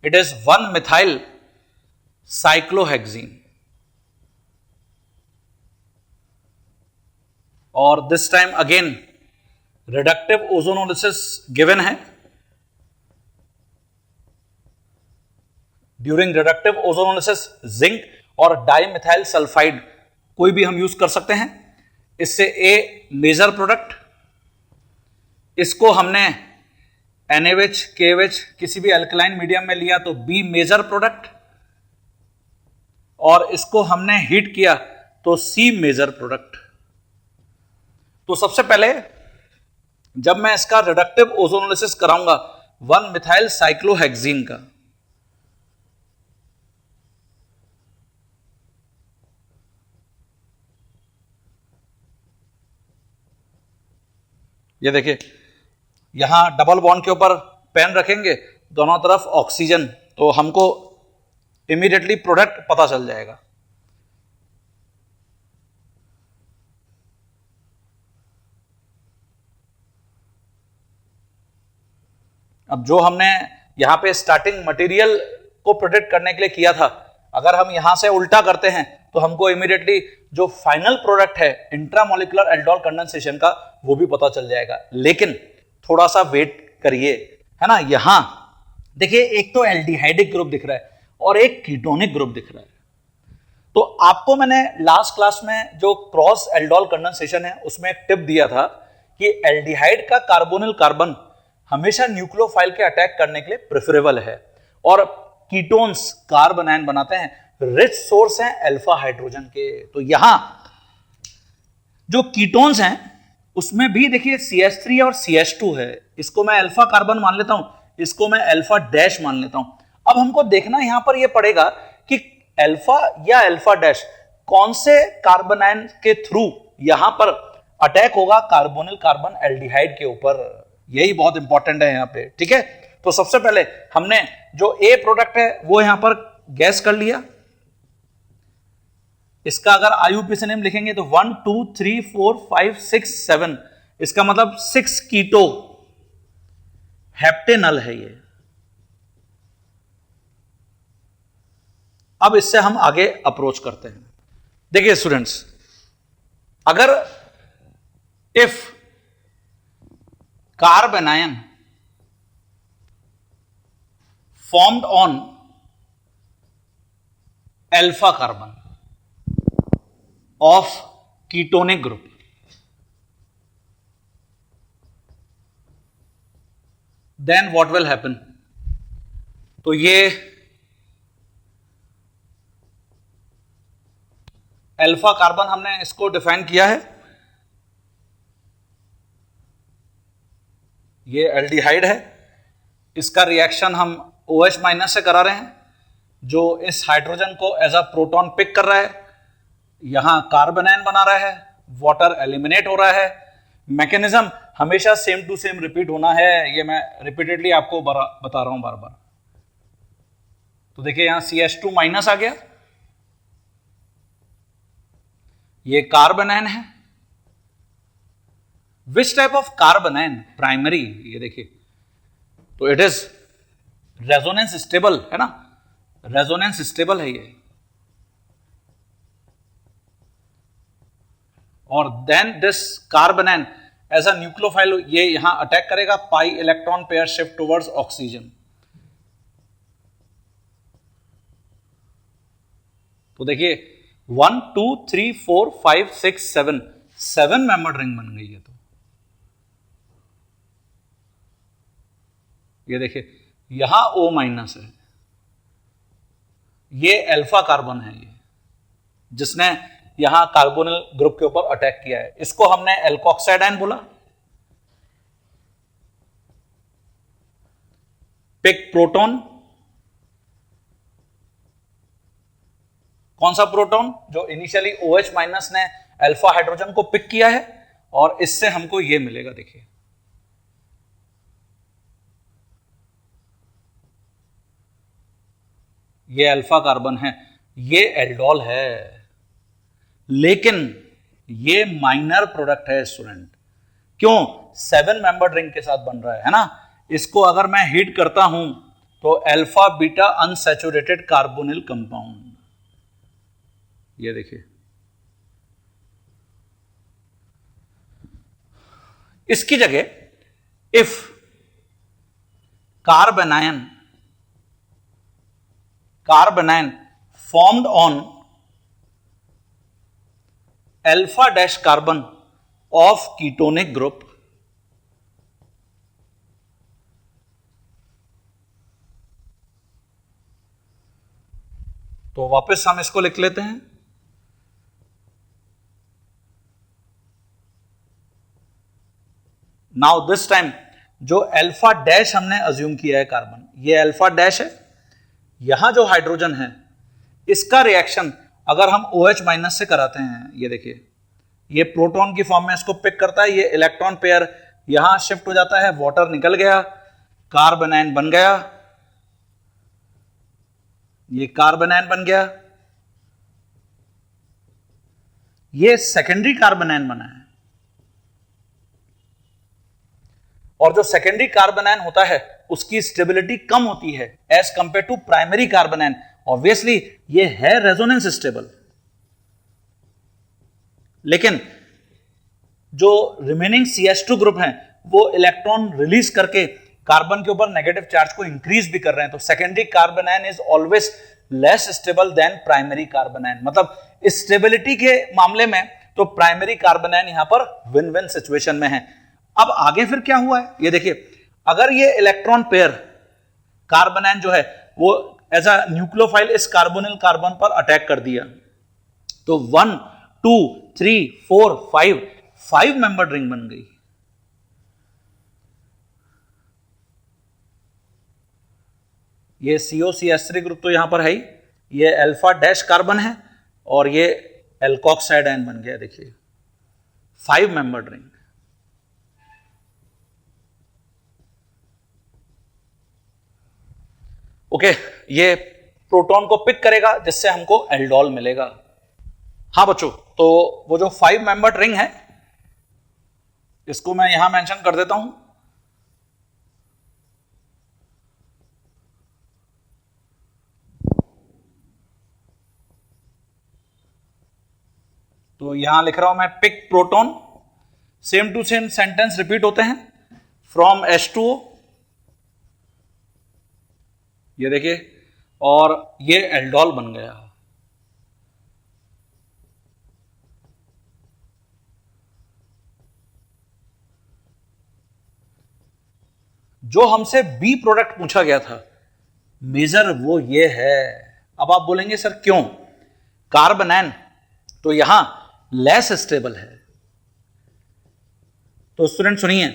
it is 1-methyl cyclohexene, और this time again reductive ozonolysis given है। during reductive ozonolysis जिंक और डाइमिथाइल सल्फाइड कोई भी हम यूज कर सकते हैं। इससे ए मेजर प्रोडक्ट, इसको हमने NaOH KOH किसी भी अल्कलाइन मीडियम में लिया तो बी मेजर प्रोडक्ट, और इसको हमने हीट किया तो सी मेजर प्रोडक्ट। तो सबसे पहले जब मैं इसका रिडक्टिव ओजोनोलिसिस कराऊंगा 1-methyl cyclohexene का, ये देखिए, यहां डबल बॉन्ड के ऊपर पेन रखेंगे, दोनों तरफ ऑक्सीजन, तो हमको इमीडिएटली प्रोडक्ट पता चल जाएगा। अब जो हमने यहां पे स्टार्टिंग मटेरियल को प्रोटेक्ट करने के लिए किया था, अगर हम यहां से उल्टा करते हैं तो हमको इमीडिएटली जो फाइनल प्रोडक्ट है इंट्रामोलिकुलर एल्डोल कंडेंसेशन का, वो भी पता चल जाएगा। लेकिन थोड़ा सा वेट करिए, है ना। यहां देखिए, एक तो एल्डिहाइडिक ग्रुप दिख रहा है और एक कीटोनिक ग्रुप दिख रहा है। तो आपको मैंने लास्ट क्लास में जो क्रॉस एल्डोल कंडेंसेशन है उसमें एक टिप दिया था कि एल्डिहाइड का कार्बोनिल कार्बन हमेशा न्यूक्लियोफाइल के अटैक करने के लिए प्रेफरेबल है, और कीटोन्स कार्बन आयन बनाते हैं, रिच सोर्स हैं अल्फा हाइड्रोजन के। तो यहां जो कीटोन्स हैं उसमें भी देखिए CH3 और CH2 है, इसको मैं अल्फा कार्बन मान लेता हूं, इसको मैं अल्फा डैश मान लेता हूं। अब हमको देखना यहां पर यह पड़ेगा कि अल्फा या अल्फा डैश कौन से कार्बन आयन के थ्रू यहां पर अटैक होगा कार्बोनिल कार्बन एल्डिहाइड के ऊपर। यही बहुत इंपॉर्टेंट है यहां पे, ठीक है। तो सबसे पहले हमने जो ए प्रोडक्ट है वो यहां पर गैस कर लिया। इसका अगर IUPAC नेम लिखेंगे तो 1 2 3 4 5 6 7, इसका मतलब 6 कीटो हेप्टेनल है ये। अब इससे हम आगे अप्रोच करते हैं। देखिए स्टूडेंट्स, अगर if carbon ion formed on alpha carbon of ketonic group, then what will happen? तो ये अल्फा कार्बन हमने इसको डिफाइन किया है, ये एल्डिहाइड है, इसका रिएक्शन हम OH माइनस से करा रहे हैं, जो इस हाइड्रोजन को एज अ प्रोटॉन पिक कर रहा है, यहां कार्बन आयन बना रहा है, वाटर एलिमिनेट हो रहा है। मैकेनिज्म हमेशा सेम टू सेम रिपीट होना है, ये मैं रिपीटेडली आपको बता रहा हूं बार बार। तो देखिए यहां CH2 माइनस आ गया, ये कार्बोनाइन है। Which type of carbanion? Primary. ये देखिए, तो इट इज रेजोनेंस स्टेबल है ना, रेजोनेंस स्टेबल है ये। और then this carbanion as a nucleophile ये यहां अटैक करेगा, pi electron pair shift towards oxygen. तो देखिए 1 2 3 4 5 6 7 7 मेंबर्ड रिंग बन गई है। तो ये देखिए यहां O माइनस है, ये अल्फा कार्बन है, ये जिसने यहां कार्बोनिल ग्रुप के ऊपर अटैक किया है, इसको हमने एल्कोक्साइड आयन बोला। पिक प्रोटॉन, कौन सा प्रोटॉन? जो इनिशियली OH माइनस ने अल्फा हाइड्रोजन को पिक किया है, और इससे हमको ये मिलेगा। देखिए ये अल्फा कार्बन है, ये एल्डोल है, लेकिन ये माइनर प्रोडक्ट है स्टूडेंट। क्यों? 7 मेंबर्ड रिंग के साथ बन रहा है ना। इसको अगर मैं हीट करता हूं तो alpha beta unsaturated carbonyl compound, ये देखिए इसकी जगह if कार्बोनाइन formed on alpha dash carbon of ketonic group, तो वापस हम इसको लिख लेते हैं। नाउ दिस टाइम जो अल्फा डैश हमने अज्यूम किया है कार्बन, ये अल्फा डैश है, यहां जो हाइड्रोजन है इसका रिएक्शन अगर हम OH माइनस से कराते हैं, ये देखिए ये प्रोटॉन की फॉर्म में इसको पिक करता है, ये इलेक्ट्रॉन पेयर यहां शिफ्ट हो जाता है, वाटर निकल गया, कार्बोनाइन बन गया, ये कार्बोनाइन बन गया, ये सेकेंडरी कार्बोनाइन बना है। और जो सेकेंडरी कार्बोनाइन होता है उसकी स्टेबिलिटी कम होती है as compared to primary carbanion. Obviously ये है रेजोनेंस स्टेबल, लेकिन जो रिमेनिंग CH2 ग्रुप हैं वो इलेक्ट्रॉन रिलीज करके कार्बन के ऊपर नेगेटिव चार्ज को इंक्रीज भी कर रहे हैं। तो secondary carbanion is always less stable than primary carbanion. मतलब स्टेबिलिटी के मामले में तो प्राइमरी कार्बोनाइन यहां पर विन विन सिचुएशन में है। अब आगे फिर क्या हुआ है, ये देखिए अगर ये इलेक्ट्रॉन पेयर कार्बोनाइन जो है वो एज अ न्यूक्लियोफाइल इस कार्बोनिल कार्बन पर अटैक कर दिया, तो 1 2 3 4 5 मेंबर्ड रिंग बन गई। ये COCH3 ग्रुप तो यहां पर है ही, ये अल्फा डैश कार्बन है और ये एल्कोक्साइड आयन बन गया। देखिए 5 मेंबर्ड रिंग। ओके, ये प्रोटॉन को पिक करेगा जिससे हमको एल्डोल मिलेगा। हाँ बच्चों, तो वो जो 5 मेंबर्ड रिंग है इसको मैं यहां मेंशन कर देता हूं। तो यहां लिख रहा हूं मैं pick proton, same to same sentence repeat होते हैं, फ्रॉम H2O, ये देखिए, और ये एल्डोल बन गया। जो हमसे बी प्रोडक्ट पूछा गया था मेजर वो ये है। अब आप बोलेंगे सर क्यों? कार्बोनाइन तो यहां लेस स्टेबल है। तो स्टूडेंट सुनिए,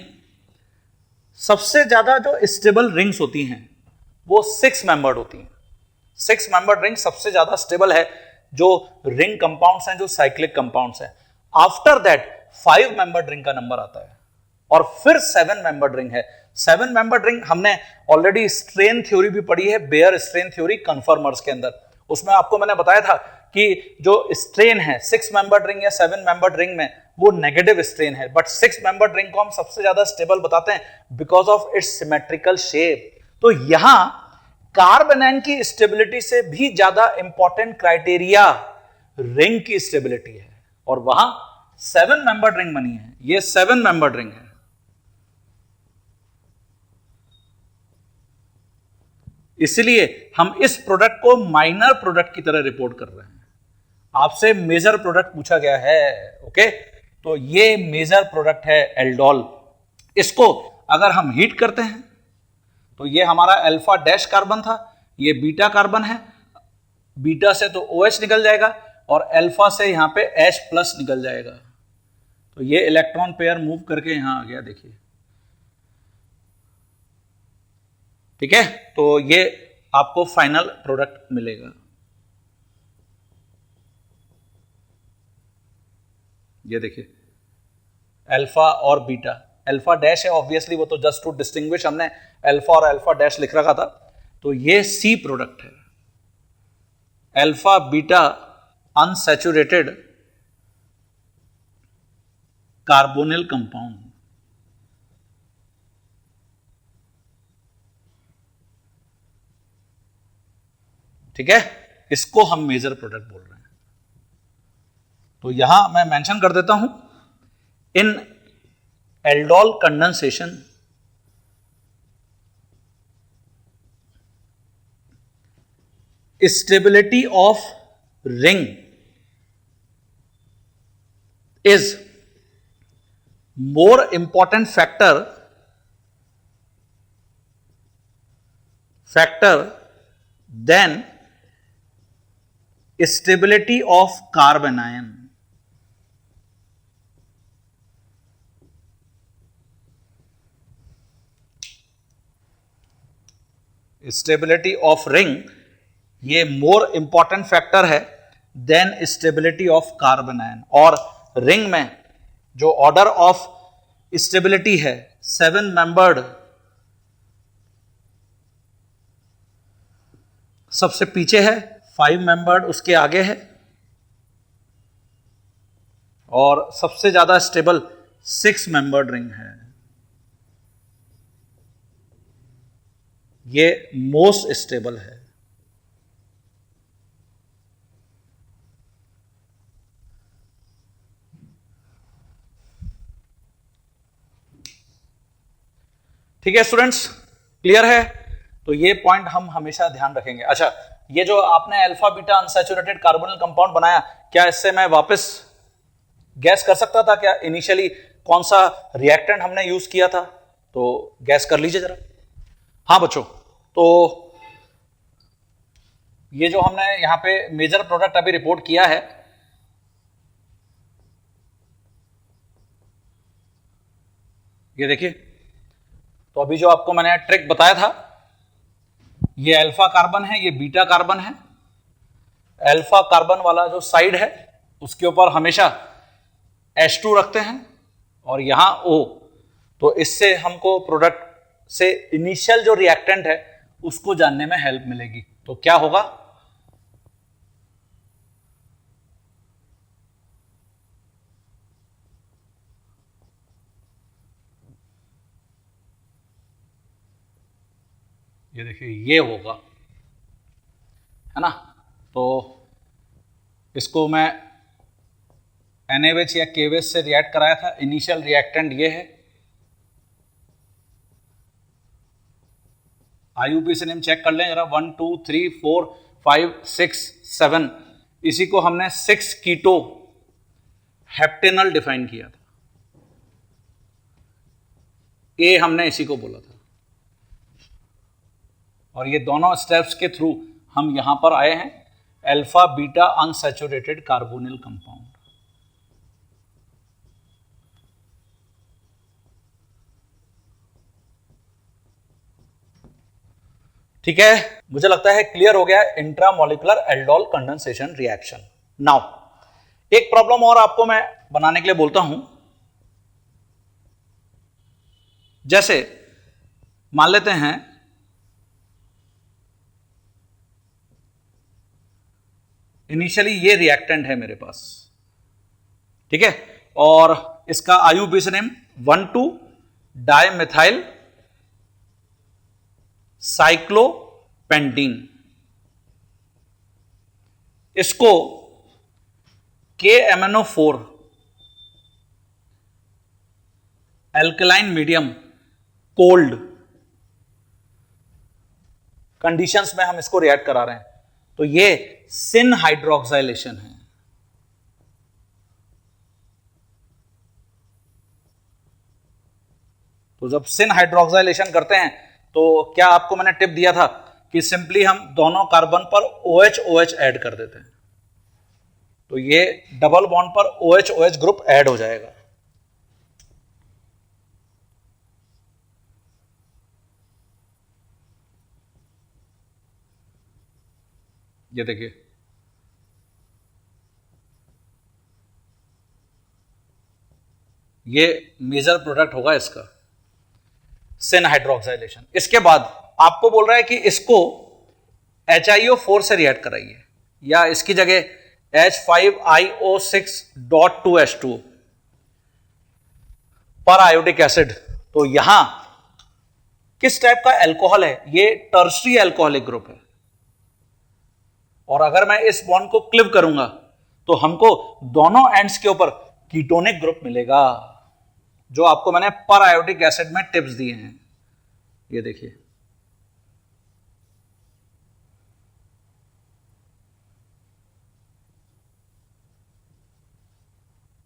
सबसे ज्यादा जो स्टेबल रिंग्स होती हैं वो 6 मेंबर्ड होती हैं। 6 मेंबर्ड रिंग सबसे ज्यादा स्टेबल है जो रिंग कंपाउंड्स हैं, जो साइक्लिक कंपाउंड्स हैं। आफ्टर दैट 5 मेंबर्ड रिंग का नंबर आता है। और फिर 7 मेंबर्ड रिंग है। 7 मेंबर्ड रिंग हमने ऑलरेडी स्ट्रेन थ्योरी भी पढ़ी है, बेयर स्ट्रेन थ्योरी कन्फर्मर्स के अंदर। उसमें आपको मैंने बताया था कि जो स्ट्रेन है 6 मेंबर्ड रिंग या 7 मेंबर्ड रिंग में वो नेगेटिव स्ट्रेन है, बट 6 मेंबर्ड रिंग को हम सबसे ज्यादा स्टेबल बताते हैं because of its symmetrical shape. तो यहां कार्बेनाइन की स्टेबिलिटी से भी ज्यादा इंपॉर्टेंट क्राइटेरिया रिंग की स्टेबिलिटी है, और वहां 7 मेंबर्ड रिंग बनी है। ये 7 मेंबर्ड रिंग है। इसलिए हम इस प्रोडक्ट को माइनर प्रोडक्ट की तरह रिपोर्ट कर रहे हैं। आपसे मेजर प्रोडक्ट पूछा गया है, ओके, तो ये मेजर प्रोडक्ट है एल्डोल। इसको अगर हम हीट करते हैं तो ये हमारा अल्फा डैश कार्बन था, ये बीटा कार्बन है, बीटा से तो OH निकल जाएगा और अल्फा से यहां पे H+ निकल जाएगा। तो ये इलेक्ट्रॉन पेयर मूव करके यहां आ गया, देखिए, ठीक है। तो ये आपको फाइनल प्रोडक्ट मिलेगा। ये देखिए अल्फा और बीटा, अल्फा डैश है ऑब्वियसली, वो तो जस्ट टू डिस्टिंग्विश हमने अल्फा और अल्फा डैश लिख रखा था। तो ये C प्रोडक्ट है, alpha beta unsaturated carbonyl compound. ठीक है, इसको हम मेजर प्रोडक्ट बोल रहे हैं। तो यहां मैं मेंशन कर देता हूं, in aldol condensation stability of ring is more important factor than stability of carbanion. Stability of ring ये मोर इंपॉर्टेंट फैक्टर है देन स्टेबिलिटी ऑफ कार्बेनाइन। और रिंग में जो ऑर्डर ऑफ स्टेबिलिटी है 7 मेंबर्ड, सबसे पीछे है, 5 मेंबर्ड उसके आगे है, और सबसे ज्यादा स्टेबल 6 मेंबर्ड रिंग है। ये मोस्ट स्टेबल है। ठीक है स्टूडेंट्स, क्लियर है? तो ये पॉइंट हम हमेशा ध्यान रखेंगे। अच्छा, ये जो आपने alpha beta unsaturated carbonyl compound बनाया, क्या इससे मैं वापस गैस कर सकता था क्या इनिशियली कौन सा रिएक्टेंट हमने यूज किया था? तो गैस कर लीजिए जरा। हाँ बच्चों, तो ये जो हमने यहां पे मेजर प्रोडक्ट अभी रिपोर्ट किया है, ये देखिए, तो अभी जो आपको मैंने ट्रिक बताया था, ये अल्फा कार्बन है, ये बीटा कार्बन है। अल्फा कार्बन वाला जो साइड है उसके ऊपर हमेशा H2 रखते हैं और यहां O। तो इससे हमको प्रोडक्ट से इनिशियल जो रिएक्टेंट है उसको जानने में हेल्प मिलेगी। तो क्या होगा? ये देखिए, ये होगा, है ना। तो इसको मैं NaOH या KOH से रिएक्ट कराया था, इनिशियल रिएक्टेंट ये है। IUPAC नेम चेक कर लें जरा, 1 2 3 4 5 6 7, इसी को हमने 6 कीटो हेप्टेनल डिफाइन किया था। ए हमने इसी को बोला था, और ये दोनों स्टेप्स के थ्रू हम यहां पर आए हैं, alpha beta unsaturated carbonyl compound. ठीक है, मुझे लगता है क्लियर हो गया intramolecular aldol condensation reaction. Now एक प्रॉब्लम और आपको मैं बनाने के लिए बोलता हूं। जैसे मान लेते हैं इनिशियली ये रिएक्टेंट है मेरे पास, ठीक है, और इसका आईयूपीएसी नेम 1,2 डाइमेथाइल साइक्लोपेंटीन। इसको KMnO4 alkaline medium cold conditions में हम इसको रिएक्ट करा रहे हैं, तो ये सिन हाइड्रोक्साइलेशन है। तो जब सिन हाइड्रोक्साइलेशन करते हैं तो क्या आपको मैंने टिप दिया था कि सिंपली हम दोनों कार्बन पर OH OH ऐड कर देते हैं, तो ये डबल बॉन्ड पर OH OH ग्रुप ऐड हो जाएगा। ये देखिए, ये मेजर प्रोडक्ट होगा इसका सिन हाइड्रोक्साइलेशन। इसके बाद आपको बोल रहा है कि इसको HiO4 से रिएक्ट कराइए, या इसकी जगह H5IO6.2H2 पर आयोडिक एसिड। तो यहां किस टाइप का अल्कोहल है? ये टर्शरी अल्कोहलिक ग्रुप है, और अगर मैं इस बॉन्ड को क्लिप करूंगा तो हमको दोनों एंड्स के ऊपर कीटोनिक ग्रुप मिलेगा, जो आपको मैंने पर आयोडिक एसिड में टिप्स दिए हैं। ये देखिए,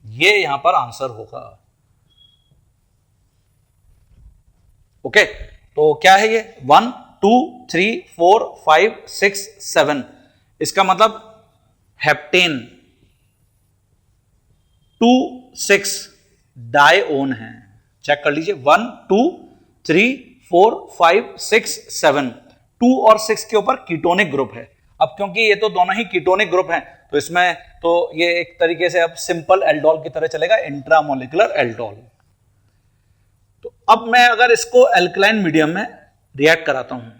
ये यहां पर आंसर होगा। ओके, तो क्या है ये 1 2 3 4 5 6 7, इसका मतलब हेप्टेन 2,6 डाइओन है। चेक कर लीजिए, 1 2 3 4 5 6 7, 2 और 6 के ऊपर कीटोनिक ग्रुप है। अब क्योंकि ये तो दोनों ही कीटोनिक ग्रुप हैं, तो इसमें तो ये एक तरीके से अब सिंपल एल्डोल की तरह चलेगा, इंट्रामोलिकुलर एल्डोल। तो अब मैं अगर इसको एल्कलाइन मीडियम में रिएक्ट कराता हूं,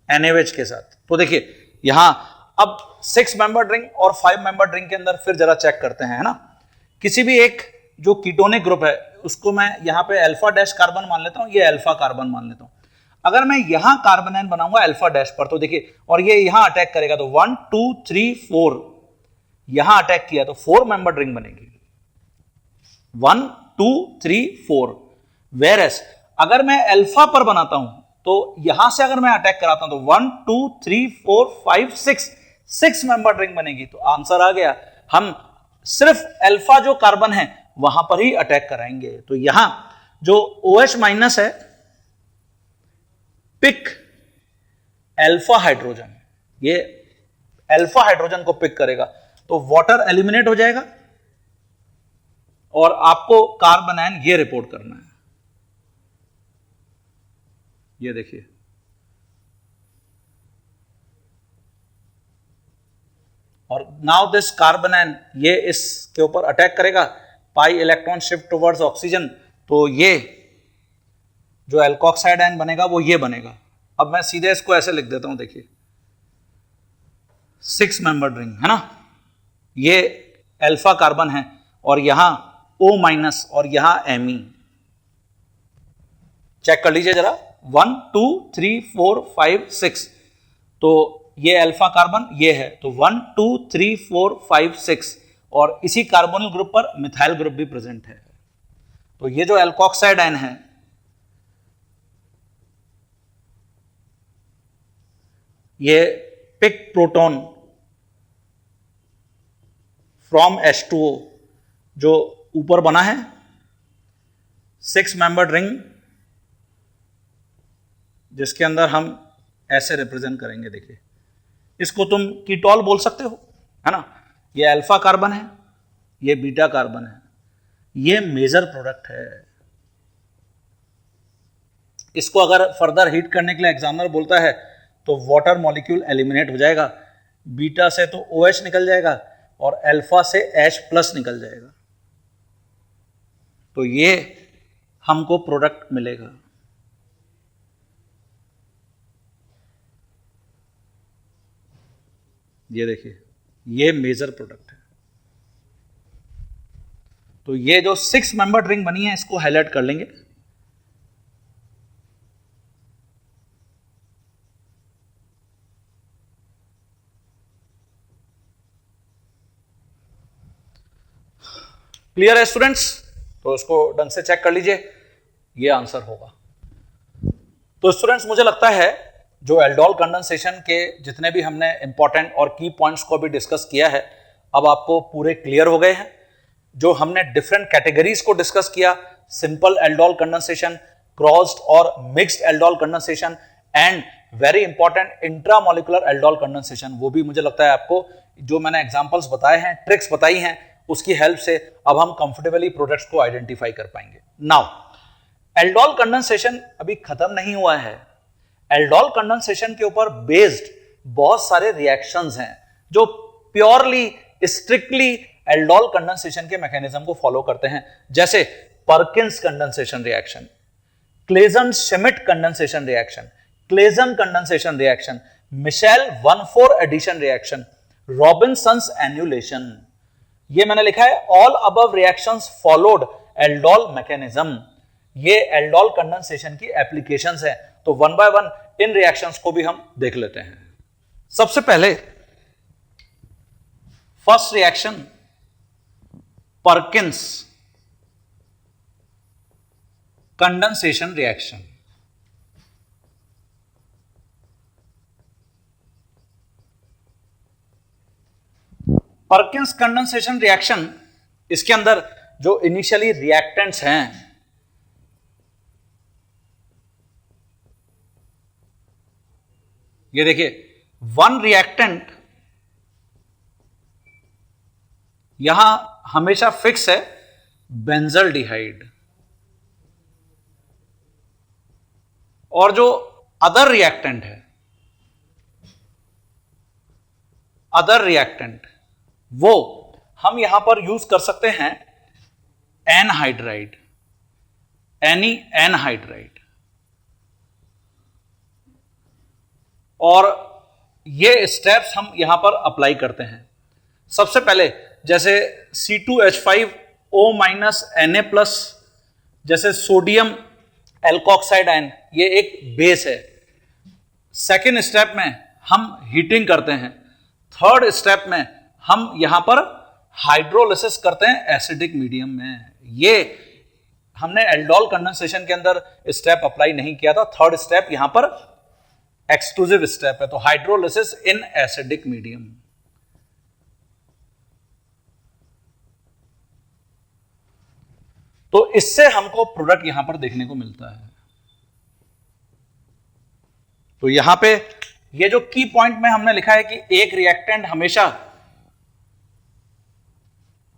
NaOH के साथ, तो देखिए यहां अब 6 मेंबर रिंग और 5 मेंबर रिंग के अंदर फिर जरा चेक करते हैं, है ना। किसी भी एक जो कीटोनिक ग्रुप है उसको मैं यहां पे अल्फा डैश कार्बन मान लेता हूं, ये अल्फा कार्बन मान लेता हूं। अगर मैं यहां कार्बोनाइन बनाऊंगा अल्फा डैश पर, तो देखिए, और ये यहां अटैक करेगा, तो 1 2 3 4 यहां अटैक किया तो 4 मेंबर रिंग बनेगी, 1 2 3 4। वेरएस अगर मैं अल्फा पर बनाता हूं तो यहां से अगर मैं अटैक कराता हूं तो 1 2 3 4 5 6 मेंबर रिंग बनेगी। तो आंसर आ गया, हम सिर्फ अल्फा जो कार्बन है वहां पर ही अटैक कराएंगे। तो यहां जो OH माइनस है, पिक अल्फा हाइड्रोजन, ये अल्फा हाइड्रोजन को पिक करेगा, तो वाटर एलिमिनेट हो जाएगा और आपको कार्बन आयन ये रिपोर्ट करना है। ये देखिए, और नाउ दिस कार्बन आयन ये इसके ऊपर अटैक करेगा, pi electron shift towards oxygen, तो ये जो एल्कोक्साइड आयन बनेगा वो ये बनेगा। अब मैं सीधे इसको ऐसे लिख देता हूं, देखिए 6 मेंबर रिंग है ना, ये अल्फा कार्बन है और यहां O माइनस और यहां Me। चेक कर लीजिए जरा, 1 2 3 4 5 6, तो ये अल्फा कार्बन ये है, तो 1 2 3 4 5 6, और इसी कार्बोनिल ग्रुप पर मिथाइल ग्रुप भी प्रेजेंट है। तो ये जो एल्कोक्साइड आयन है ये पिक प्रोटॉन फ्रॉम H2O जो ऊपर बना है 6 मेंबर्ड रिंग, जिसके अंदर हम ऐसे रिप्रेजेंट करेंगे। देखिए, इसको तुम कीटोल बोल सकते हो, है ना। ये अल्फा कार्बन है, ये बीटा कार्बन है, ये मेजर प्रोडक्ट है। इसको अगर फर्दर हीट करने के लिए एग्जामिनर बोलता है तो वाटर मॉलिक्यूल एलिमिनेट हो जाएगा, बीटा से तो OH निकल जाएगा और अल्फा से H+ निकल जाएगा। तो ये हमको प्रोडक्ट मिलेगा। ये देखिए, ये मेजर प्रोडक्ट है। तो ये जो 6 मेंबर्ड रिंग बनी है इसको हाईलाइट कर लेंगे। क्लियर है स्टूडेंट्स? तो इसको ढंग से चेक कर लीजिए, ये आंसर होगा। तो स्टूडेंट्स मुझे लगता है जो एल्डोल कंडेंसेशन के जितने भी हमने इंपॉर्टेंट और की पॉइंट्स को भी डिस्कस किया है, अब आपको पूरे क्लियर हो गए हैं। जो हमने डिफरेंट कैटेगरीज को डिस्कस किया, सिंपल एल्डोल कंडेंसेशन, क्रॉस्ड और mixed aldol condensation and very important intramolecular aldol condensation, वो भी मुझे लगता है आपको जो मैंने एग्जांपल्स बताए हैं, ट्रिक्स बताई हैं, उसकी हेल्प से अब हम कंफर्टेबली प्रोडक्ट्स को आइडेंटिफाई कर पाएंगे। नाउ एल्डोल कंडेंसेशन अभी खत्म नहीं हुआ है। एल्डोल कंडेंसेशन के ऊपर बेस्ड बहुत सारे रिएक्शंस हैं जो प्योरली स्ट्रिक्टली एल्डोल कंडेंसेशन के मैकेनिज्म को फॉलो करते हैं, जैसे Perkins condensation reaction, Claisen Schmidt condensation reaction, Claisen condensation reaction, Michael 1,4 addition reaction, Robinson's annulation. ये मैंने लिखा है all above reactions followed aldol mechanism. ये एल्डोल कंडेंसेशन की एप्लीकेशंस है। तो वन बाय वन इन रिएक्शंस को भी हम देख लेते हैं। सबसे पहले first reaction Perkins condensation reaction. Perkins condensation reaction, इसके अंदर जो इनिशियली रिएक्टेंट्स हैं, ये देखिए, वन रिएक्टेंट यहां हमेशा फिक्स है, बेंजल्डिहाइड, और जो अदर रिएक्टेंट है, अदर रिएक्टेंट वो हम यहां पर यूज कर सकते हैं एनहाइड्राइड, एनी एनहाइड्राइड। और ये स्टेप्स हम यहां पर अप्लाई करते हैं। सबसे पहले जैसे C2H5O- Na+, जैसे सोडियम एल्कोक्साइड आयन, ये एक बेस है। सेकेंड स्टेप में हम हीटिंग करते हैं। थर्ड स्टेप में हम यहां पर हाइड्रोलिसिस करते हैं एसिडिक मीडियम में। ये हमने एल्डोल कंडेंसेशन के अंदर स्टेप अप्लाई नहीं किया था। थर्ड स्टेप यहां पर एक्सक्लूसिव स्टेप है, तो हाइड्रोलिसिस इन एसिडिक मीडियम। तो इससे हमको प्रोडक्ट यहां पर देखने को मिलता है। तो यहां पे ये जो की पॉइंट में हमने लिखा है कि एक रिएक्टेंट हमेशा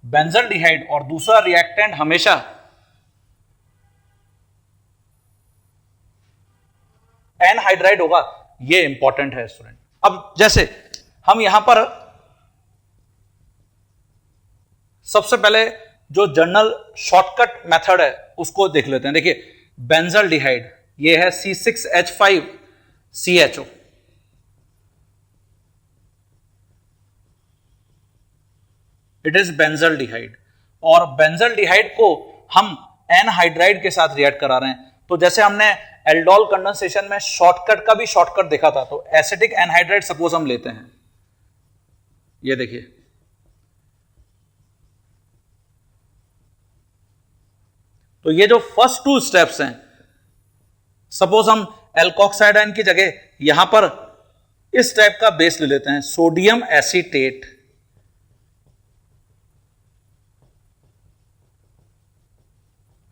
बेंजल्डिहाइड और दूसरा रिएक्टेंट हमेशा एनहाइड्राइड होगा, ये इंपॉर्टेंट है स्टूडेंट। अब जैसे हम यहां पर सबसे पहले जो जनरल शॉर्टकट मेथड है उसको देख लेते हैं। देखिए, बेंजल्डिहाइड ये है C6H5CHO, इट इज बेंजल्डिहाइड, और बेंजल्डिहाइड को हम एनहाइड्राइड के साथ रिएक्ट करा रहे हैं। तो जैसे हमने एल्डोल कंडेंसेशन में शॉर्टकट का भी शॉर्टकट देखा था, तो एसिटिक एनहाइड्राइड सपोज हम लेते हैं, ये देखिए, तो ये जो फर्स्ट 2 स्टेप्स हैं, सपोज हम एल्कोक्साइड आयन की जगह यहां पर इस टाइप का बेस ले लेते हैं, सोडियम एसीटेट,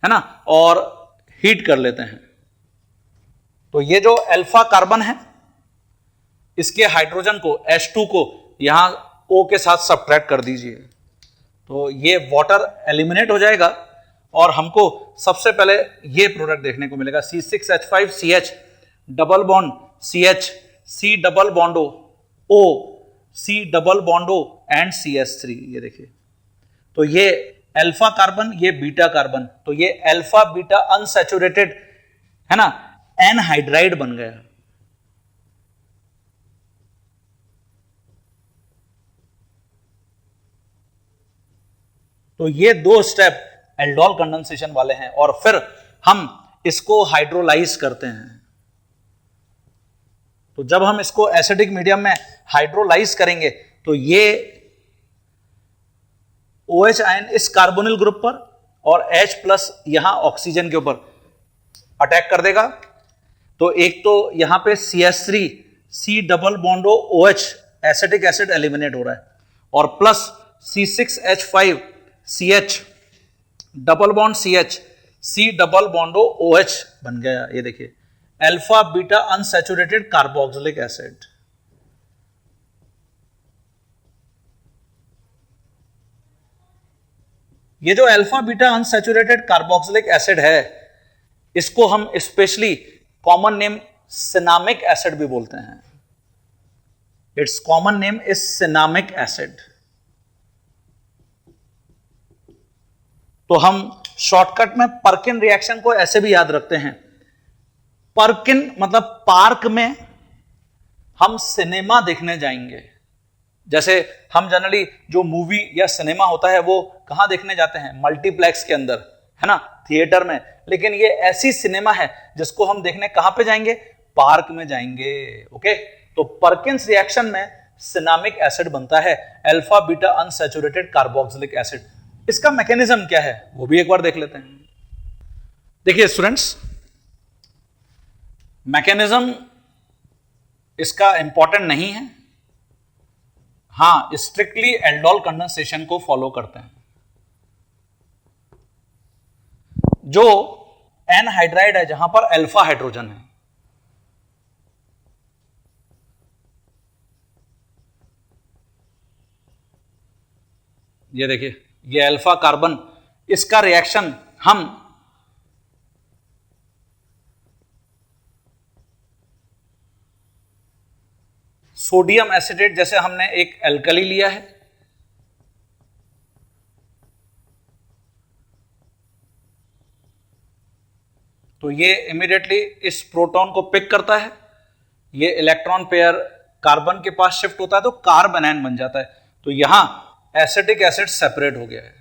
है ना, और हीट कर लेते हैं। तो ये जो अल्फा कार्बन है, इसके हाइड्रोजन को H2 को यहां O के साथ सब्ट्रैक्ट कर दीजिए, तो ये वाटर एलिमिनेट हो जाएगा और हमको सबसे पहले ये प्रोडक्ट देखने को मिलेगा, C6H5CH double bond CH, C double bond O, C double bond O and CH3। ये देखिए, तो ये अल्फा कार्बन, ये बीटा कार्बन, तो ये अल्फा बीटा अनसैचुरेटेड है ना, एनहाइड्राइड बन गया। तो ये दो स्टेप एल्डोल कंडेंसेशन वाले हैं, और फिर हम इसको हाइड्रोलाइज करते हैं। तो जब हम इसको एसिडिक मीडियम में हाइड्रोलाइज करेंगे तो ये OH आयन इस कार्बोनिल ग्रुप पर और H+ यहां ऑक्सीजन के ऊपर अटैक कर देगा। तो एक तो यहां पे CH3 C double bond OH acetic acid eliminate हो रहा है, और plus C6H5 CH double bond CH C double bond OH बन गया। ये देखिए alpha beta unsaturated carboxylic acid. ये जो alpha beta unsaturated carboxylic acid है, इसको हम specially common name cinnamic acid भी बोलते हैं। It's common name is cinnamic acid. तो हम शॉर्टकट में पर्किन रिएक्शन को ऐसे भी याद रखते हैं, पर्किन मतलब पार्क में हम सिनेमा देखने जाएंगे। जैसे हम जनरली जो मूवी या सिनेमा होता है वो कहां देखने जाते हैं, मल्टीप्लेक्स के अंदर, है ना, थिएटर में। लेकिन ये ऐसी सिनेमा है जिसको हम देखने कहां पे जाएंगे, पार्क में जाएंगे। ओके, तो पर्किंस रिएक्शन में सिनामिक एसिड बनता है, alpha beta unsaturated carboxylic acid. इसका मैकेनिज्म क्या है वो भी एक बार देख लेते हैं। देखिए स्टूडेंट्स, मैकेनिज्म इसका इंपॉर्टेंट नहीं है, हां स्ट्रिक्टली एल्डोल कंडेंसेशन को फॉलो करते हैं। जो एनहाइड्राइड है जहां पर अल्फा हाइड्रोजन है, ये देखिए ये अल्फा कार्बन, इसका रिएक्शन हम सोडियम एसिटेट, जैसे हमने एक एल्कली लिया है, तो ये इमीडिएटली इस प्रोटॉन को पिक करता है, ये इलेक्ट्रॉन पेयर कार्बन के पास शिफ्ट होता है तो कार्बोनाइन बन जाता है। तो यहां एसिटिक एसिड सेपरेट हो गया है,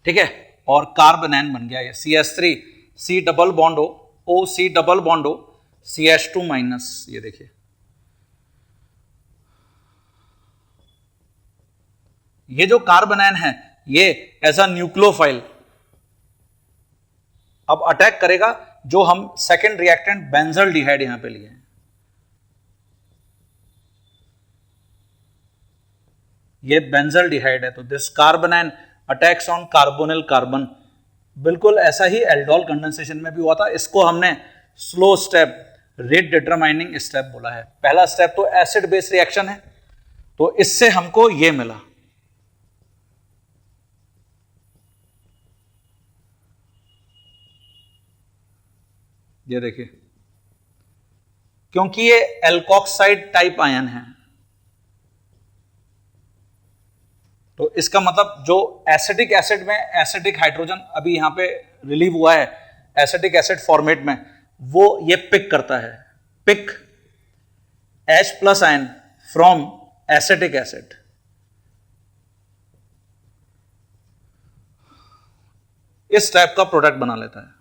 ठीक है, और कार्बोनाइन बन गया है CH3 C double bond O C double bond O CH2 minus. ये देखिए ये जो कार्बोनाइन है ये एज अ न्यूक्लियोफाइल अब अटैक करेगा जो हम सेकेंड रिएक्टेंट बेंजल्डिहाइड यहां पे लिए हैं। ये बेंजल्डिहाइड है, तो this carbanion attacks on carbonyl carbon. बिल्कुल ऐसा ही एल्डोल कंडेंसेशन में भी हुआ था। इसको हमने slow step, rate determining step बोला है। पहला स्टेप तो एसिड बेस रिएक्शन है, तो इससे हमको ये मिला। ये देखिए, क्योंकि ये एल्कोक्साइड टाइप आयन है, तो इसका मतलब जो एसिटिक एसिड में एसिटिक हाइड्रोजन अभी यहां पे रिलीव हुआ है एसिटिक एसिड फॉर्मेट में, वो ये पिक करता है, pick H+ ion from acetic acid. इस टाइप का प्रोडक्ट बना लेता है।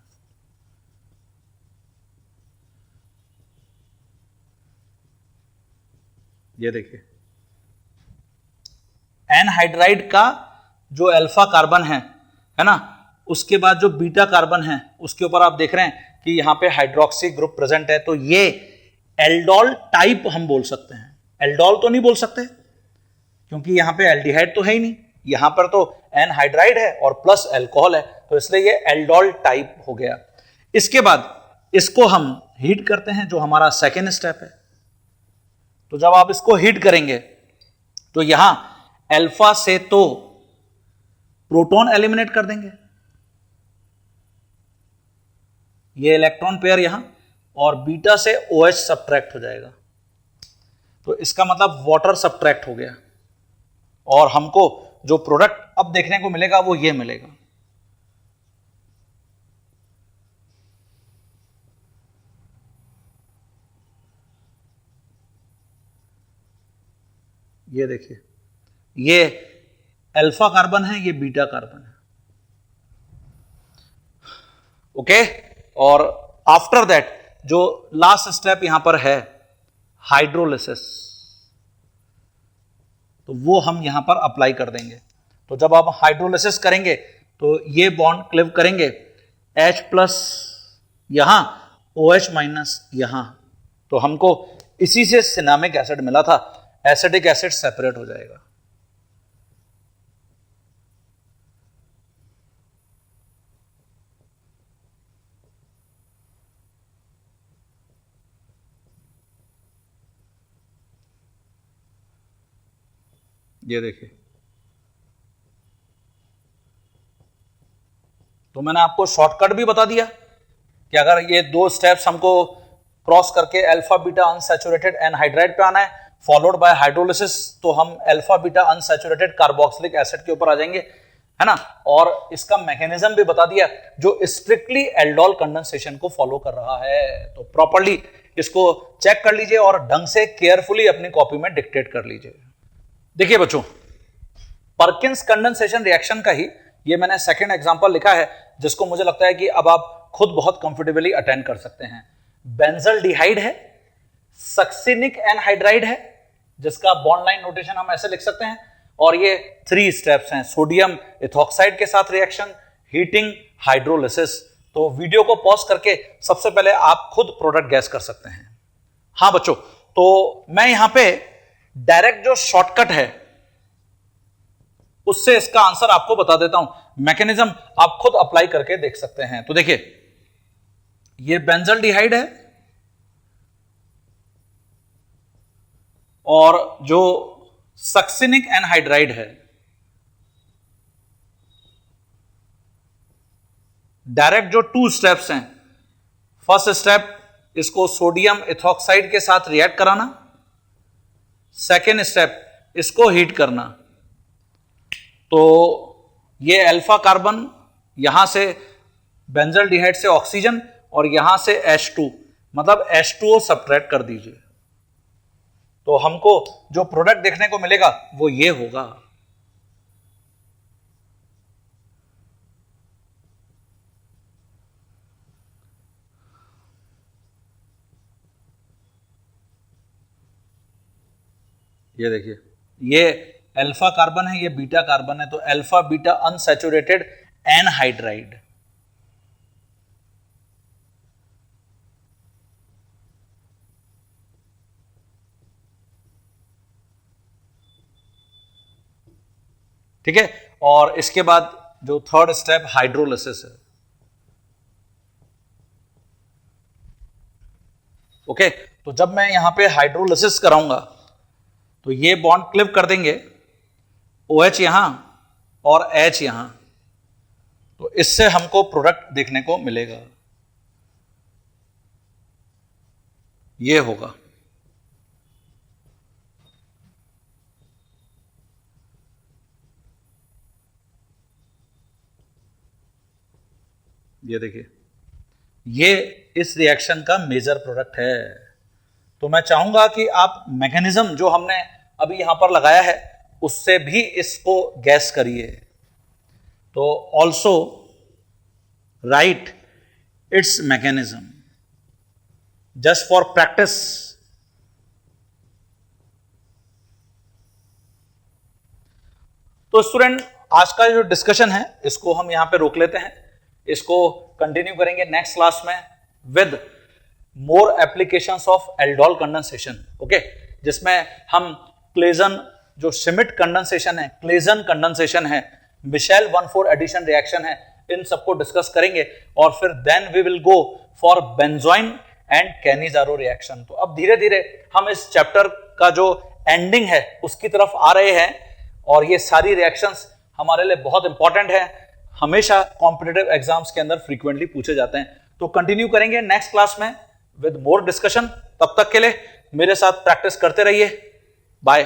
ये देखिए एनहाइड्राइड का जो अल्फा कार्बन है ना, उसके बाद जो बीटा कार्बन है उसके ऊपर आप देख रहे हैं कि यहां पे हाइड्रोक्सी ग्रुप प्रेजेंट है, तो ये एल्डोल टाइप हम बोल सकते हैं। एल्डोल तो नहीं बोल सकते क्योंकि यहां पे एल्डिहाइड तो है ही नहीं, यहां पर तो एनहाइड्राइड है और प्लस अल्कोहल है, तो इसलिए ये एल्डोल टाइप हो गया। इसके बाद इसको हम हीट करते हैं, जो हमारा सेकेंड स्टेप है। तो जब आप इसको हीट करेंगे तो यहां अल्फा से तो प्रोटॉन एलिमिनेट कर देंगे, ये इलेक्ट्रॉन पेयर यहां, और बीटा से OH सब्ट्रैक्ट हो जाएगा, तो इसका मतलब वाटर सब्ट्रैक्ट हो गया। और हमको जो प्रोडक्ट अब देखने को मिलेगा वो ये मिलेगा। ये देखिए, ये अल्फा कार्बन है, ये बीटा कार्बन है। ओके, और आफ्टर दैट जो लास्ट स्टेप यहां पर है हाइड्रोलिसिस, तो वो हम यहां पर अप्लाई कर देंगे। तो जब आप हाइड्रोलिसिस करेंगे तो ये बॉन्ड क्लिव करेंगे, H+ यहां, OH- यहां, तो हमको इसी से सिनामिक एसिड मिला था, एसिडिक एसिड सेपरेट हो जाएगा। ये देखिए, तो मैंने आपको शॉर्टकट भी बता दिया कि अगर ये दो स्टेप्स हमको क्रॉस करके अल्फा बीटा अनसैचुरेटेड एनहाइड्राइड पे आना है फॉलोड बाय हाइड्रोलिसिस, तो हम alpha beta unsaturated carboxylic acid के ऊपर आ जाएंगे, है ना। और इसका मैकेनिज्म भी बता दिया जो स्ट्रिक्टली एल्डोल कंडेंसेशन को फॉलो कर रहा है। तो प्रॉपर्ली इसको चेक कर लीजिए और ढंग से केयरफुली अपनी कॉपी में डिक्टेट कर लीजिए। देखिए बच्चों, परकिंस कंडेंसेशन रिएक्शन का ही ये मैंने सेकंड एग्जांपल लिखा है, जिसको मुझे लगता है कि अब आप खुद बहुत कंफर्टेबली अटेंड कर सकते हैं। बेंजल्डिहाइड है, सक्सिनिक एनहाइड्राइड है, जिसका बॉन्ड लाइन नोटेशन हम ऐसे लिख सकते हैं, और ये 3 स्टेप्स हैं, सोडियम इथॉक्साइड के साथ रिएक्शन, हीटिंग, हाइड्रोलिसिस। तो वीडियो को पॉज करके सबसे पहले आप खुद प्रोडक्ट गैस कर सकते हैं। हाँ बच्चों, तो मैं यहां पे डायरेक्ट जो शॉर्टकट है उससे इसका आंसर आपको बता देता हूं, मैकेनिज्म आप खुद अप्लाई करके देख सकते हैं। तो देखिए, ये बेंजल्डिहाइड है और जो सक्सिनिक एनहाइड्राइड है, डायरेक्ट जो 2 स्टेप्स हैं, फर्स्ट स्टेप इसको सोडियम इथॉक्साइड के साथ रिएक्ट कराना, सेकेंड स्टेप इसको हीट करना। तो ये अल्फा कार्बन यहां से बेंजल्डिहाइड से ऑक्सीजन और यहां से H2, मतलब H2O सब्ट्रैक्ट कर दीजिए, तो हमको जो प्रोडक्ट देखने को मिलेगा वो ये होगा। ये देखिए, ये अल्फा कार्बन है, ये बीटा कार्बन है, तो अल्फा बीटा अनसैचुरेटेड एनहाइड्राइड। ठीक है, और इसके बाद जो थर्ड स्टेप हाइड्रोलिसिस है। ओके, तो जब मैं यहां पे हाइड्रोलिसिस कराऊंगा तो ये बॉन्ड क्लिप कर देंगे, OH यहां और H यहां, तो इससे हमको प्रोडक्ट देखने को मिलेगा, ये होगा। ये देखिए, ये इस रिएक्शन का मेजर प्रोडक्ट है। तो मैं चाहूंगा कि आप मैकेनिज्म जो हमने अभी यहां पर लगाया है उससे भी इसको गैस करिए। तो also right it's mechanism just for practice. तो स्टूडेंट, आज का जो डिस्कशन है इसको हम यहां पे रोक लेते हैं, इसको कंटिन्यू करेंगे नेक्स्ट क्लास में with more applications of aldol condensation. Okay, जिसमें हम क्लेजन जो श्मिट कंडेंसेशन है, क्लेजन कंडेंसेशन है, मिशेल 1,4 एडिशन रिएक्शन है, इन सबको डिस्कस करेंगे और फिर then we will go for benzoin and Cannizzaro reaction. तो अब धीरे धीरे हम इस चैप्टर का जो एंडिंग है उसकी तरफ आ रहे हैं, और ये सारी रिएक्शंस हमारे लिए बहुत इंपॉर्टेंट है, हमेशा कॉम्पिटिटिव एग्जाम्स के अंदर फ्रीक्वेंटली पूछे जाते हैं। तो कंटिन्यू करेंगे नेक्स्ट क्लास में विद मोर डिस्कशन। तब तक के लिए मेरे साथ प्रैक्टिस करते रहिए। बाय।